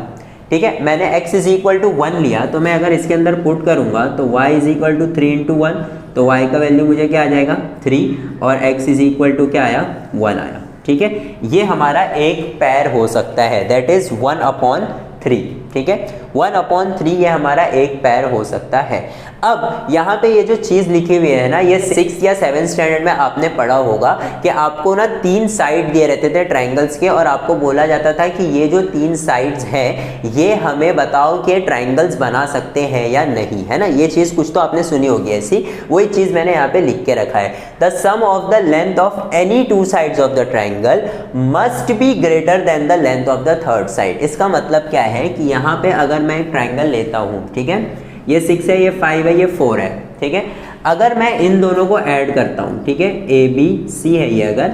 ठीक है, मैंने x इज इक्वल टू 1 लिया, तो मैं अगर इसके अंदर पुट करूंगा तो y is equal to 3 into 1, तो y का वैल्यू मुझे क्या आ जाएगा, 3, और x इज इक्वल टू क्या आया, 1 आया। ठीक है, ये हमारा एक पेयर हो सकता है, दैट इज 1/3। ठीक है, 1/3 ये हमारा एक पेयर हो सकता है। अब यहाँ पे ये जो चीज़ लिखी हुई है ना, ये 6 या 7 स्टैंडर्ड में आपने पढ़ा होगा कि आपको ना 3 साइड दिए रहते थे ट्राइंगल्स के, और आपको बोला जाता था कि ये जो 3 साइड्स हैं ये हमें बताओ कि ट्राइंगल्स बना सकते हैं या नहीं, है ना। ये चीज़ कुछ तो आपने सुनी होगी ऐसी, वही चीज़ मैंने यहाँ पे लिख के रखा है। The sum of the length of any 2 sides of the triangle must be greater than the length of the third side. इसका मतलब क्या है कि यहाँ पे अगर मैं एक ट्राइंगल लेता हूँ, ठीक है, ये 6 है, ये 5 है, ये 4 है। ठीक है, अगर मैं इन दोनों को ऐड करता हूँ, ठीक है, ABC है ये, अगर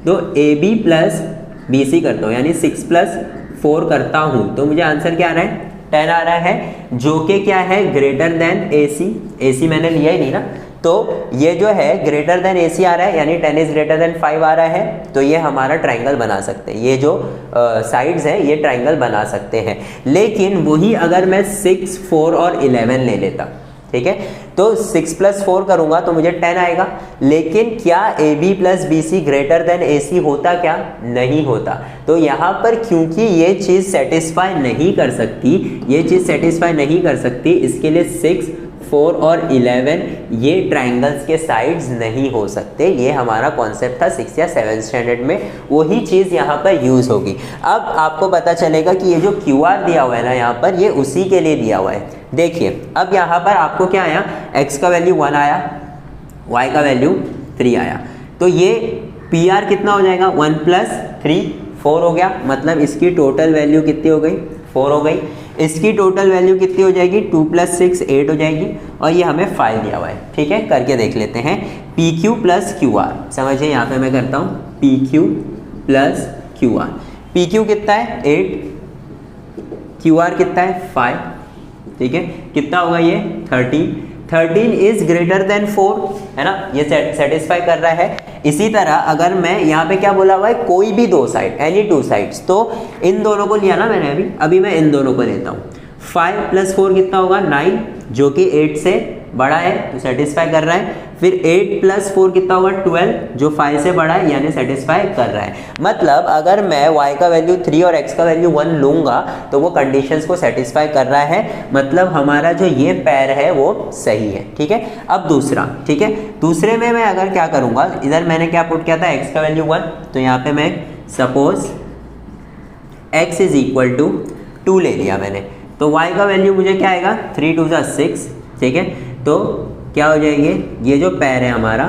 तो AB प्लस BC करता हूँ, यानी 6 + 4 करता हूँ, तो मुझे आंसर क्या आ रहा है, 10 आ रहा है, जो कि क्या है, ग्रेटर देन AC मैंने लिया ही नहीं ना, तो ये जो है ग्रेटर देन AC आ रहा है, यानी 10 इज ग्रेटर देन 5 आ रहा है, तो ये हमारा ट्राइंगल बना सकते हैं। ये जो साइड्स हैं ये ट्राइंगल बना सकते हैं। लेकिन वही अगर मैं 6, 4 और 11 ले लेता, ठीक है, तो 6 + 4 करूंगा तो मुझे 10 आएगा। लेकिन क्या AB + BC greater than AC होता, क्या नहीं होता। तो यहाँ पर क्योंकि ये चीज़ सेटिस्फाई नहीं कर सकती, ये चीज़ सेटिस्फाई नहीं कर सकती, इसके लिए 6, 4 और 11 ये ट्राइंगल्स के साइड्स नहीं हो सकते। ये हमारा कॉन्सेप्ट था 6 या 7 स्टैंडर्ड में, वही चीज़ यहाँ पर यूज़ होगी। अब आपको पता चलेगा कि ये जो QR दिया हुआ है ना यहाँ पर, ये उसी के लिए दिया हुआ है। देखिए अब यहाँ पर आपको क्या आया, x का वैल्यू 1 आया, y का वैल्यू 3 आया, तो ये PR कितना हो जाएगा, 1 + 3 4 हो गया। मतलब इसकी टोटल वैल्यू कितनी हो गई, 4 हो गई। इसकी टोटल वैल्यू कितनी हो जाएगी, 2 + 6 8 हो जाएगी। और ये हमें 5 दिया हुआ है, ठीक है, करके देख लेते हैं। PQ + QR, समझिए यहाँ पे मैं करता हूँ PQ + QR। PQ कितना है 8, QR कितना है 5, ठीक है, कितना होगा ये 13 इज ग्रेटर देन 4, है ना, ये सेटिस्फाई कर रहा है। इसी तरह अगर मैं यहाँ पे क्या बोला हुआ है, कोई भी दो साइड, एनी 2 साइड्स, तो इन दोनों को लिया ना मैंने, अभी मैं इन दोनों को लेता हूँ। 5 + 4 कितना होगा 9, जो कि 8 से बड़ा है तो सेटिस्फाई कर रहा है। फिर 8 + 4 कितना होगा 12, जो 5 से बड़ा है, यानी सेटिस्फाई कर रहा है। मतलब अगर मैं y का वैल्यू 3 और x का वैल्यू 1 लूँगा तो वो कंडीशंस को सेटिस्फाई कर रहा है, मतलब हमारा जो ये पैर है वो सही है, ठीक है। अब दूसरा, ठीक है, दूसरे में मैं अगर क्या करूँगा, इधर मैंने क्या पुट किया था, x का वैल्यू 1, तो यहाँ पे मैं सपोज x = 2 ले लिया मैंने, तो y का वैल्यू मुझे क्या आएगा, 3 × 2 = 6, ठीक है। तो क्या हो जाएंगे, ये जो पैर है हमारा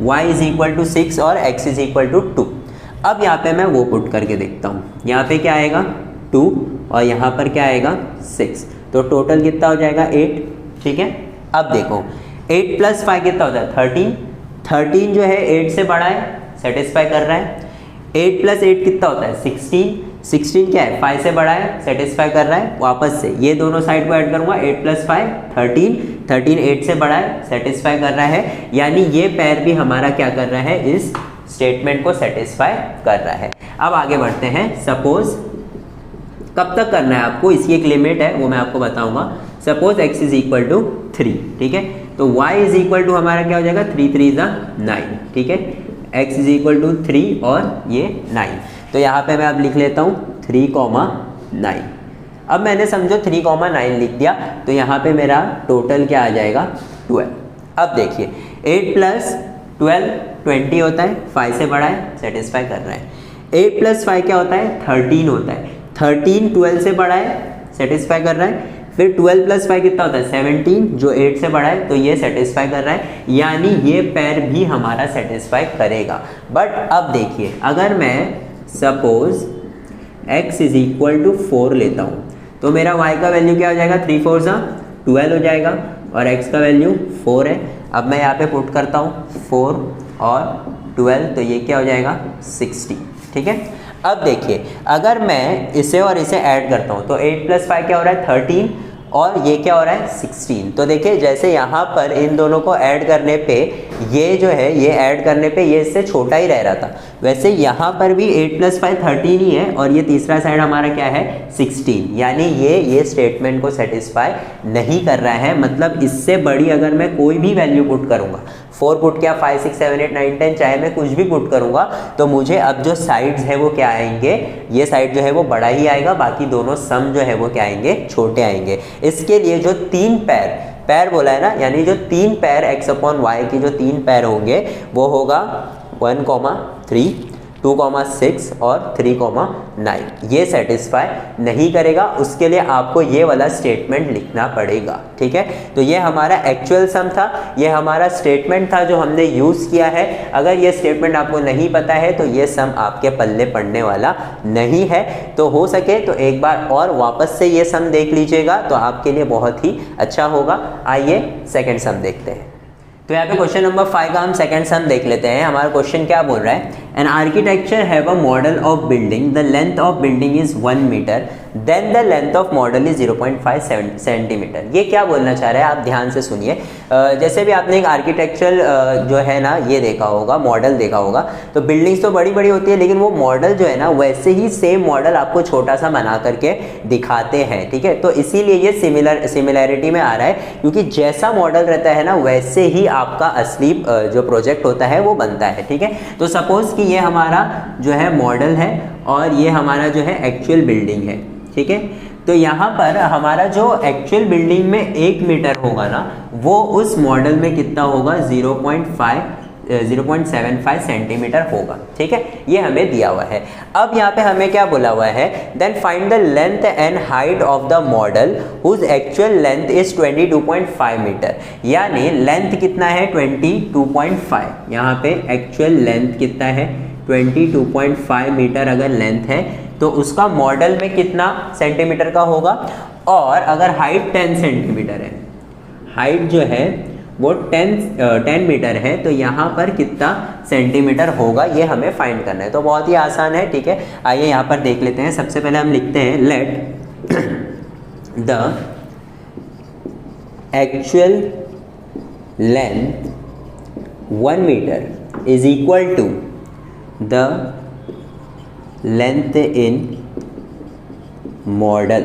y = 6 और x = 2। अब यहाँ पे मैं वो पुट करके देखता हूँ, यहाँ पे क्या आएगा 2 और यहाँ पर क्या आएगा 6, तो टोटल कितना हो जाएगा 8, ठीक है। अब देखो 8 + 5 कितना होता है 13 जो है 8 से बड़ा है, सेटिस्फाई कर रहा है। 8 + 8 कितना होता है 16 क्या है 5 से बड़ा है, सेटिस्फाई कर रहा है। वापस से ये दोनों साइड को ऐड करूंगा, 8 + 5 13 8 से बड़ा है, सेटिस्फाई कर रहा है। यानी ये पैर भी हमारा क्या कर रहा है, इस स्टेटमेंट को सेटिस्फाई कर रहा है। अब आगे बढ़ते हैं। सपोज कब तक करना है आपको, इसकी एक लिमिट है वो मैं आपको बताऊंगा। सपोज x = 3, ठीक है, तो y = हमारा क्या हो जाएगा 3 × 3 = 9, ठीक है, x = 3 और ये 9, तो यहाँ पे मैं अब लिख लेता हूँ 3, 9। अब मैंने समझो 3, 9 लिख दिया, तो यहाँ पे मेरा टोटल क्या आ जाएगा 12। अब देखिए 8 + 12 20 होता है, 5 से बड़ा है, सेटिस्फाई कर रहा है। 8 + 5 क्या होता है 13 होता है, 13 12 से बड़ा है, सेटिस्फाई कर रहा है। फिर 12 + 5 कितना होता है 17, जो 8 से बड़ा है, तो ये सेटिस्फाई कर रहा है, यानी ये पैर भी हमारा सेटिस्फाई करेगा। बट अब देखिए अगर मैं सपोज x = 4 लेता हूँ, तो मेरा y का वैल्यू क्या हो जाएगा 3 × 4 = 12 हो जाएगा, और x का वैल्यू 4 है। अब मैं यहाँ पे पुट करता हूँ 4 और 12, तो ये क्या हो जाएगा 60, ठीक है। अब देखिए अगर मैं इसे और इसे ऐड करता हूँ, तो 8 + 5 क्या हो रहा है 13 और ये क्या हो रहा है 16। तो देखिए जैसे यहाँ पर इन दोनों को ऐड करने पे ये जो है, ये ऐड करने पे ये इससे छोटा ही रह रहा था, वैसे यहाँ पर भी 8 + 5 13 ही है, और ये तीसरा साइड हमारा क्या है 16, यानी ये स्टेटमेंट को सेटिस्फाई नहीं कर रहा है। मतलब इससे बड़ी अगर मैं कोई भी वैल्यू पुट करूँगा, 4 पुट किया, 5 6 7 8 9 10, चाहे मैं कुछ भी पुट करूँगा, तो मुझे अब जो साइड्स है वो क्या आएंगे, ये साइड जो है वो बड़ा ही आएगा, बाकी दोनों सम जो है वो क्या आएंगे छोटे आएंगे। इसके लिए जो 3 पैर बोला है ना, यानी जो 3 पैर x/y की जो 3 पैर होंगे वो होगा 1, 3, 2, 6 और 3, 9। ये सेटिस्फाई नहीं करेगा, उसके लिए आपको ये वाला स्टेटमेंट लिखना पड़ेगा, ठीक है। तो ये हमारा एक्चुअल सम था, ये हमारा स्टेटमेंट था जो हमने यूज़ किया है। अगर ये स्टेटमेंट आपको नहीं पता है तो ये सम आपके पल्ले पड़ने वाला नहीं है। तो हो सके तो एक बार और वापस से ये सम देख लीजिएगा, तो आपके लिए बहुत ही अच्छा होगा। आइए सेकेंड सम देखते हैं। तो यहाँ पे क्वेश्चन नंबर 5 का हम सेकंड सम देख लेते हैं। हमारा क्वेश्चन क्या बोल रहा है, an architecture have a model of building, the length of building is 1 metre, then the length of model is 0.5 centimetre. ये क्या बोलना चाह रहा है आप ध्यान से सुनिए। जैसे भी आपने एक आर्किटेक्चरल जो है ना ये देखा होगा, मॉडल देखा होगा, तो बिल्डिंग्स तो बड़ी बड़ी होती है, लेकिन वो मॉडल जो है ना वैसे ही सेम मॉडल आपको छोटा सा बना करके दिखाते हैं, ठीक है। तो इसीलिए ये सिमिलैरिटी में आ रहा है, क्योंकि जैसा मॉडल रहता है ना वैसे ही आपका असली जो प्रोजेक्ट होता है वो बनता है, ठीक है। तो सपोज कि ये हमारा जो है मॉडल है और ये हमारा जो है एक्चुअल बिल्डिंग है, ठीक है। तो यहाँ पर हमारा जो एक्चुअल बिल्डिंग में 1 मीटर होगा ना, वो उस मॉडल में कितना होगा 0.75 सेंटीमीटर होगा। ठीक है, ये हमें दिया हुआ है। अब यहाँ पे हमें क्या बोला हुआ है, then find the length and height of the model whose actual length is 22.5 metre. यानी लेंथ कितना है 22.5, यहाँ पे एक्चुअल लेंथ कितना है 22.5 मीटर अगर लेंथ है तो उसका मॉडल में कितना सेंटीमीटर का होगा, और अगर हाइट 10 सेंटीमीटर है, हाइट जो है वो 10 मीटर है, तो यहाँ पर कितना सेंटीमीटर होगा ये हमें फाइंड करना है। तो बहुत ही आसान है। ठीक है, आइए यहाँ पर देख लेते हैं। सबसे पहले हम लिखते हैं let the actual length 1 metre is equal to the length in model,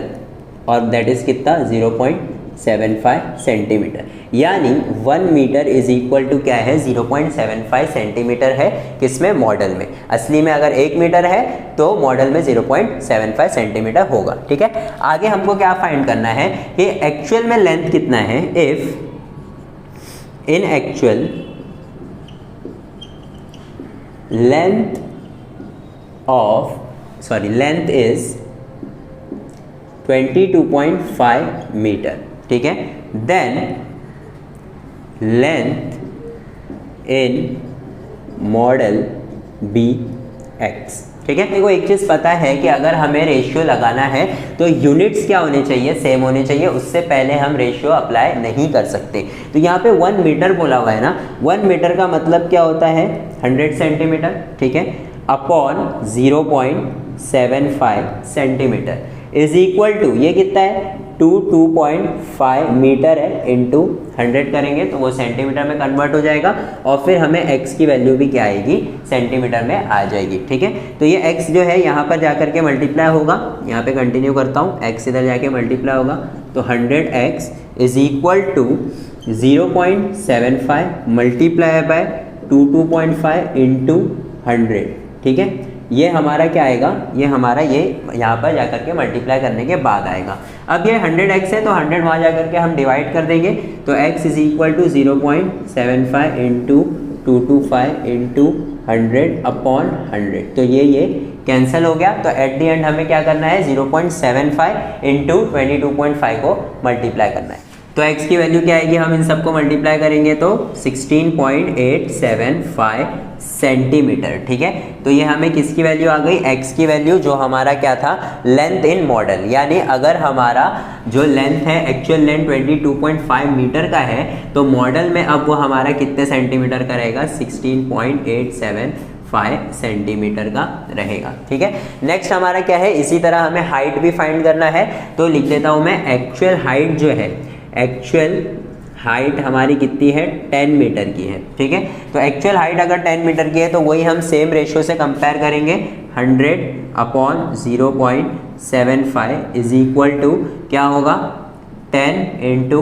और दैट इज कितना 0.75 सेंटीमीटर। यानी 1 मीटर इज इक्वल टू क्या है 0.75 सेंटीमीटर है, किसमें मॉडल में। असली में अगर 1 मीटर है तो मॉडल में 0.75 सेंटीमीटर होगा। ठीक है, आगे हमको क्या फाइंड करना है कि एक्चुअल में लेंथ कितना है। If in actual length is 22.5 metre, ठीक है, then length in model be X. ठीक है, देखो एक चीज़ पता है कि अगर हमें रेशियो लगाना है तो यूनिट्स क्या होने चाहिए, सेम होने चाहिए, उससे पहले हम रेशियो अप्लाई नहीं कर सकते। तो यहाँ पे 1 मीटर बोला हुआ है ना, 1 मीटर का मतलब क्या होता है 100 सेंटीमीटर, ठीक है, upon 0.75 centimetre is equal to, ये कितना है 2.5 मीटर है, इंटू 100 करेंगे तो वो सेंटीमीटर में कन्वर्ट हो जाएगा, और फिर हमें x की वैल्यू भी क्या आएगी सेंटीमीटर में आ जाएगी। ठीक है, तो ये x जो है यहाँ पर जाकर के मल्टीप्लाई होगा, यहाँ पे कंटिन्यू करता हूँ, x इधर जाके मल्टीप्लाई होगा, तो 100x is equal to 0.75 multiply by 2.5 into 100। ठीक है, ये हमारा क्या आएगा, ये हमारा ये यहाँ पर जाकर के मल्टीप्लाई करने के बाद आएगा। अब ये 100x है तो 100 वहाँ जाकर के हम डिवाइड कर देंगे, तो x is equal to 0.75 into 225 into 100 upon 100, तो ये कैंसिल हो गया। तो एट दी एंड हमें क्या करना है 0.75 इंटू 22.5 को मल्टीप्लाई करना है। तो x की वैल्यू क्या आएगी, हम इन सबको मल्टीप्लाई करेंगे तो 16.875 सेंटीमीटर। ठीक है, तो ये हमें किसकी वैल्यू आ गई, x की वैल्यू, जो हमारा क्या था लेंथ इन मॉडल। यानी अगर हमारा जो लेंथ है एक्चुअल लेंथ 22.5 मीटर का है तो मॉडल में अब वो हमारा कितने सेंटीमीटर का रहेगा 16.875 सेंटीमीटर का रहेगा। ठीक है, नेक्स्ट हमारा क्या है, इसी तरह हमें हाइट भी फाइंड करना है, तो लिख देता हूँ मैं एक्चुअल हाइट जो है, एक्चुअल हाइट हमारी कितनी है 10 मीटर की है। ठीक है, तो एक्चुअल हाइट अगर 10 मीटर की है तो वही हम सेम रेशियो से कंपेयर करेंगे, 100 अपॉन 0.75 इज इक्वल टू क्या होगा 10 इंटू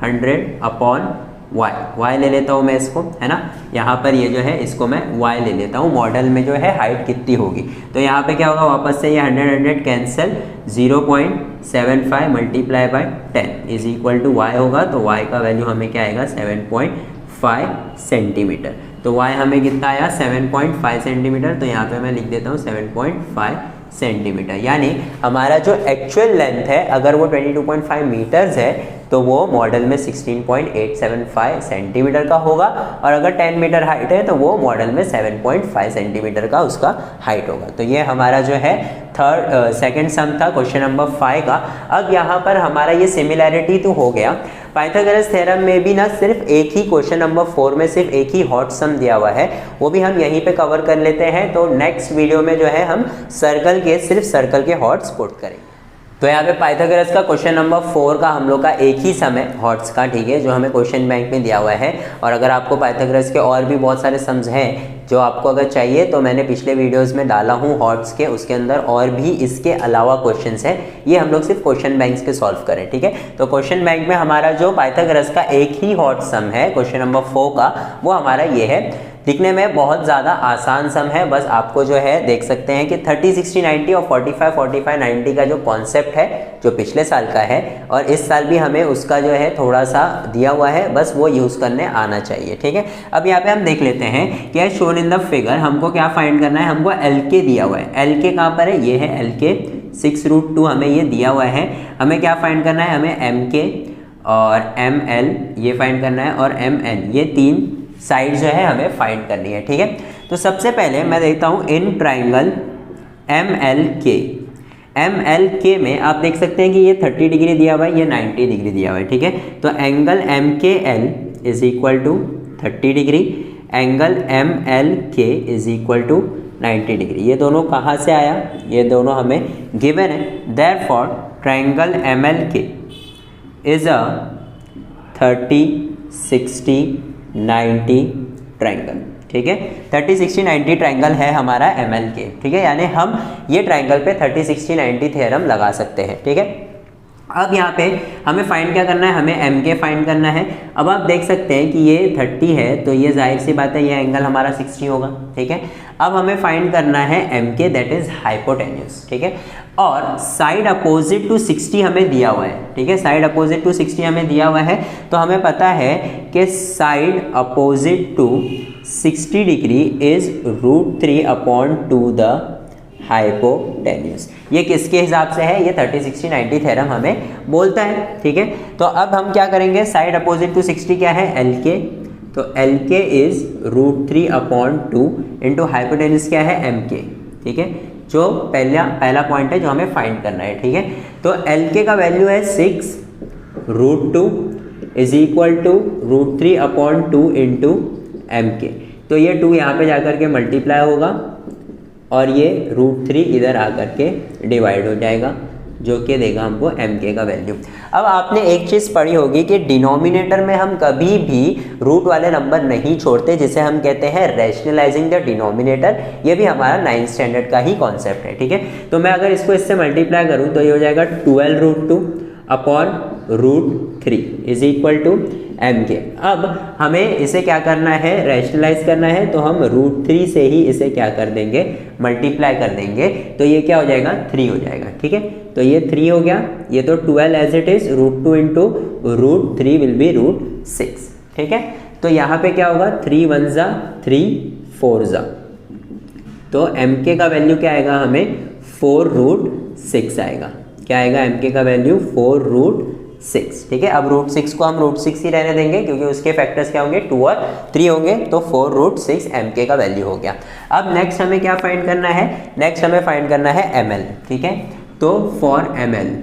100 अपॉन y ले लेता हूँ मैं इसको, है ना, यहाँ पर ये जो है इसको मैं y ले लेता हूँ, मॉडल में जो है हाइट कितनी होगी। तो यहाँ पे क्या होगा, वापस से ये 100 cancel, 0.75 multiply by 10 is equal to y होगा, तो y का वैल्यू हमें क्या आएगा 7.5 सेंटीमीटर। तो y हमें कितना आया 7.5 सेंटीमीटर, तो यहाँ पे मैं लिख देता हूँ 7.5 सेंटीमीटर। यानी हमारा जो एक्चुअल लेंथ है अगर वो 22.5 मीटर्स है तो वो मॉडल में 16.875 सेंटीमीटर का होगा, और अगर 10 मीटर हाइट है तो वो मॉडल में 7.5 सेंटीमीटर का उसका हाइट होगा। तो ये हमारा जो है सेकंड सम था क्वेश्चन नंबर 5 का। अब यहाँ पर हमारा ये सिमिलैरिटी तो हो गया, पाइथागोरस थ्योरम में भी ना सिर्फ एक ही क्वेश्चन नंबर 4 में सिर्फ एक ही हॉट सम दिया हुआ है, वो भी हम यहीं पे कवर कर लेते हैं। तो नेक्स्ट वीडियो में जो है हम सिर्फ सर्कल के हॉट्स पुट करेंगे। तो यहाँ पे पाइथागोरस का क्वेश्चन नंबर 4 का हम लोग का एक ही सम है हॉट्स का, ठीक है, जो हमें क्वेश्चन बैंक में दिया हुआ है। और अगर आपको पाइथागोरस के और भी बहुत सारे सम्स हैं जो आपको अगर चाहिए तो मैंने पिछले वीडियोस में डाला हूँ हॉट्स के, उसके अंदर और भी इसके अलावा क्वेश्चंस हैं, ये हम लोग सिर्फ क्वेश्चन बैंक्स के सॉल्व करें। ठीक है, तो क्वेश्चन बैंक में हमारा जो पाइथागोरस का एक ही हॉट सम है क्वेश्चन नंबर 4 का, वो हमारा ये है, दिखने में बहुत ज़्यादा आसान सम है, बस आपको जो है देख सकते हैं कि 30 60 90 और 45 45 90 का जो कॉन्सेप्ट है जो पिछले साल का है और इस साल भी हमें उसका जो है थोड़ा सा दिया हुआ है, बस वो यूज़ करने आना चाहिए। ठीक है, अब यहाँ पे हम देख लेते हैं कि as shown in the figure हमको क्या फाइंड करना है, हमको एल के दिया हुआ है। एल के कहाँ पर है, ये है एल के 6√2 हमें ये दिया हुआ है। हमें क्या फाइंड करना है, हमें एम के और एम एल ये फाइंड करना है और एम एन ये तीन साइड जो है हमें फाइंड करनी है। ठीक है, तो सबसे पहले मैं देखता हूँ इन ट्राइंगल एम एल के, एम एल के में आप देख सकते हैं कि ये 30 डिग्री दिया हुआ है, ये 90 डिग्री दिया हुआ है। ठीक है, तो angle M K L is equal to 30 degree, angle M L K is equal to 90 degree. ये दोनों कहाँ से आया, ये दोनों हमें गिवन है। Therefore triangle M L K is a 30 60 90 triangle. ठीक है, 30 60 90 ट्राइंगल है हमारा एम एल के। ठीक है, यानी हम ये ट्राइंगल पे 30 60 90 थ्योरम लगा सकते हैं। ठीक है, अब यहाँ पे हमें फाइंड क्या करना है, हमें एम के फाइंड करना है। अब आप देख सकते हैं कि ये 30 है तो ये जाहिर सी बात है ये एंगल हमारा 60 होगा। ठीक है, अब हमें फाइंड करना है एम के, दैट इज हाइपोटेन्यूज। ठीक है, और साइड अपोजिट टू 60 हमें दिया हुआ है। ठीक है, साइड अपोजिट टू 60 हमें दिया हुआ है, तो हमें पता है कि side opposite to 60 degree is √3/2 the hypotenuse. ये किसके हिसाब से है, ये 30 60 90 थ्योरम हमें बोलता है। ठीक है, तो अब हम क्या करेंगे, साइड अपोजिट टू 60 क्या है, एल के, तो L K is √3/2 into hypotenuse क्या है, एम के। ठीक है, जो पहला पॉइंट है जो हमें फाइंड करना है। ठीक है, तो एल के का वैल्यू है 6√2 is equal to √3/2 into M K. तो ये 2 यहाँ पे जाकर के मल्टीप्लाई होगा और ये √3 इधर आकर के डिवाइड हो जाएगा, जो कि देगा हमको एम के का वैल्यू। अब आपने एक चीज़ पढ़ी होगी कि डिनोमिनेटर में हम कभी भी रूट वाले नंबर नहीं छोड़ते, जिसे हम कहते हैं रैशनलाइजिंग द डिनोमिनेटर। ये भी हमारा 9th स्टैंडर्ड का ही कॉन्सेप्ट है। ठीक है, तो मैं अगर इसको इससे मल्टीप्लाई करूँ तो ये हो जाएगा 12√2 upon √3 is equal to M K. अब हमें इसे क्या करना है, रैशनलाइज करना है, तो हम √3 से ही इसे क्या कर देंगे, मल्टीप्लाई कर देंगे, तो ये क्या हो जाएगा, 3 हो जाएगा। ठीक है, तो ये 3 हो गया, ये तो 12 as it is, √2 into √3 will be √6। ठीक है, तो यहाँ पे क्या होगा, 3 1 जा 3 4 जा, तो एम के का वैल्यू क्या आएगा, हमें 4√6 आएगा। क्या आएगा, एम के का वैल्यू 4√6। ठीक है, अब √6 को हम √6 ही रहने देंगे क्योंकि उसके फैक्टर्स क्या होंगे, 2 और 3 होंगे, तो 4√6 एम के का वैल्यू हो गया। अब नेक्स्ट हमें क्या फाइंड करना है, नेक्स्ट हमें फाइंड करना है एम एल। ठीक है, तो फॉर एम एल,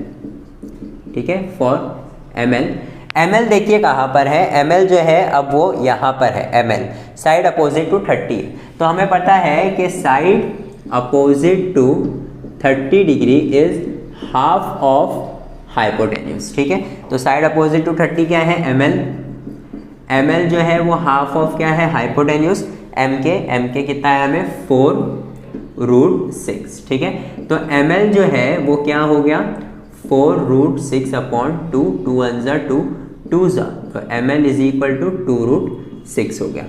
ठीक है, for M L, M L देखिए कहाँ पर है, एम एल जो है अब वो यहाँ पर है। M L side opposite to 30, तो हमें पता है कि side opposite to 30 degree is half of hypotenuse. ठीक है, तो साइड अपोजिट टू 30 क्या है, एम एल, एम एल जो है वो हाफ ऑफ क्या है, हाइपोटेन्यूज। एम के कितना है हमें, 4√6। ठीक है, तो एम एल जो है वो क्या हो गया, 4√6/2, 2 1 जा 2 2 जा, तो M L is equal to 2√6 हो गया।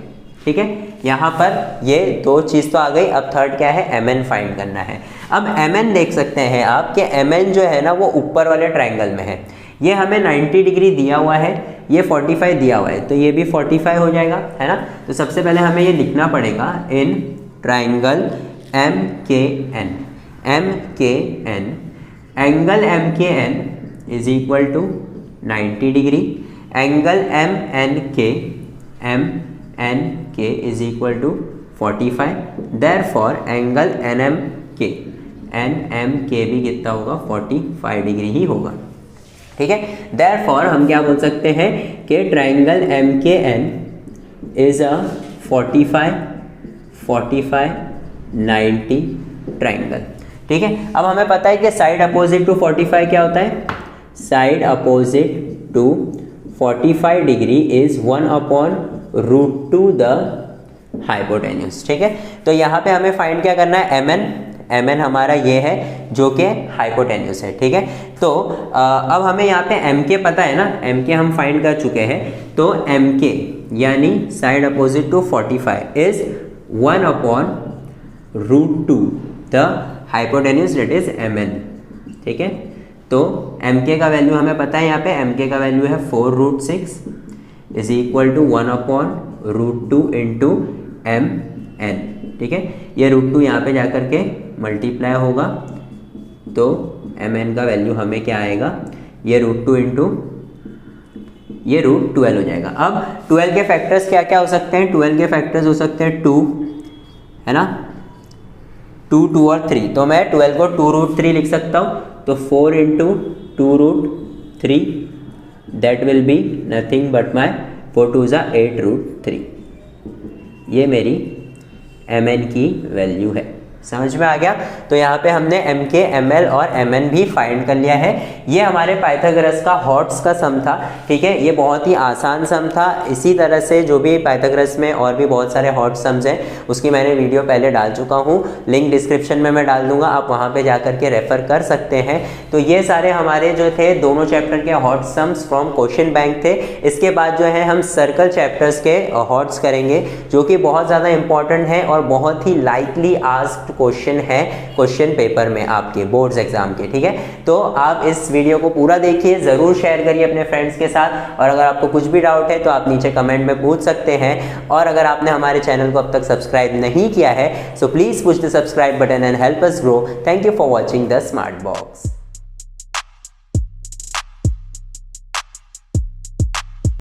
ठीक है, यहाँ पर ये दो चीज़ तो आ गई। अब थर्ड क्या है, एम एन फाइंड करना है। अब एम एन देख सकते हैं आप कि एम एन जो है ना वो ऊपर वाले ट्राइंगल में है। ये हमें 90 डिग्री दिया हुआ है, ये 45 दिया हुआ है, तो ये भी 45 हो जाएगा, है ना। तो सबसे पहले हमें ये लिखना पड़ेगा in triangle M K N, M K N, angle M K N is equal to 90 degree, angle M N K, M N K is equal to 45, therefore angle N M K भी कितना होगा, 45 degree ही होगा। ठीक है, therefore हम क्या बोल सकते हैं कि triangle M K N is a 45 90 triangle. ठीक है, अब हमें पता है कि साइड अपोजिट टू 45 क्या होता है, side opposite to 45 degree is 1/√2 the hypotenuse. ठीक है, तो यहाँ पे हमें फाइंड क्या करना है, एम एन, Mn हमारा ये है जो कि हाइपोटेन्यूस है, ठीक है। तो अब हमें यहाँ पे Mk पता है ना, Mk हम फाइंड कर चुके हैं। तो Mk यानी side opposite to 45 is 1/√2 the hypotenuse that is Mn, ठीक है। तो Mk का वैल्यू हमें पता है, यहाँ पे Mk का वैल्यू है 4√6 is equal to 1/√2 into Mn, ठीक है। ये √2 यहाँ पे जाकर के मल्टीप्लाई होगा, तो Mn का वैल्यू हमें क्या आएगा, ये √2 इंटू ये √12 हो जाएगा। अब 12 के फैक्टर्स क्या क्या हो सकते हैं, 12 के फैक्टर्स हो सकते हैं 2, है ना, 2, 2 और 3। तो मैं 12 को 2√3 लिख सकता हूँ, तो 4 into 2√3 that will be nothing but my 4 2 ज़ा 8√3। ये मेरी Mn की वैल्यू है, समझ में आ गया। तो यहाँ पे हमने Mk, Ml और Mn भी फाइंड कर लिया है। ये हमारे पाइथागोरस का हॉट्स का सम था, ठीक है। ये बहुत ही आसान सम था। इसी तरह से जो भी पाइथागोरस में और भी बहुत सारे हॉट सम्स हैं उसकी मैंने वीडियो पहले डाल चुका हूँ, लिंक डिस्क्रिप्शन में मैं डाल दूंगा, आप वहाँ पे जा करके रेफर कर सकते हैं। तो ये सारे हमारे जो थे दोनों चैप्टर के hot sums from question bank थे। इसके बाद जो है हम सर्कल चैप्टर्स के हॉट्स करेंगे जो कि बहुत ज़्यादा इंपॉर्टेंट है और बहुत ही लाइकली आस्क्ड क्वेश्चन है क्वेश्चन पेपर में आपके बोर्ड्स एग्जाम के, ठीक है। तो आप इस वीडियो को पूरा देखिए, ज़रूर शेयर करिए अपने फ्रेंड्स के साथ, और अगर आपको कुछ भी डाउट है तो आप नीचे कमेंट में पूछ सकते हैं। और अगर आपने हमारे चैनल को अब तक सब्सक्राइब नहीं किया है so please push the subscribe button and help us grow. Thank you for watching the smart box.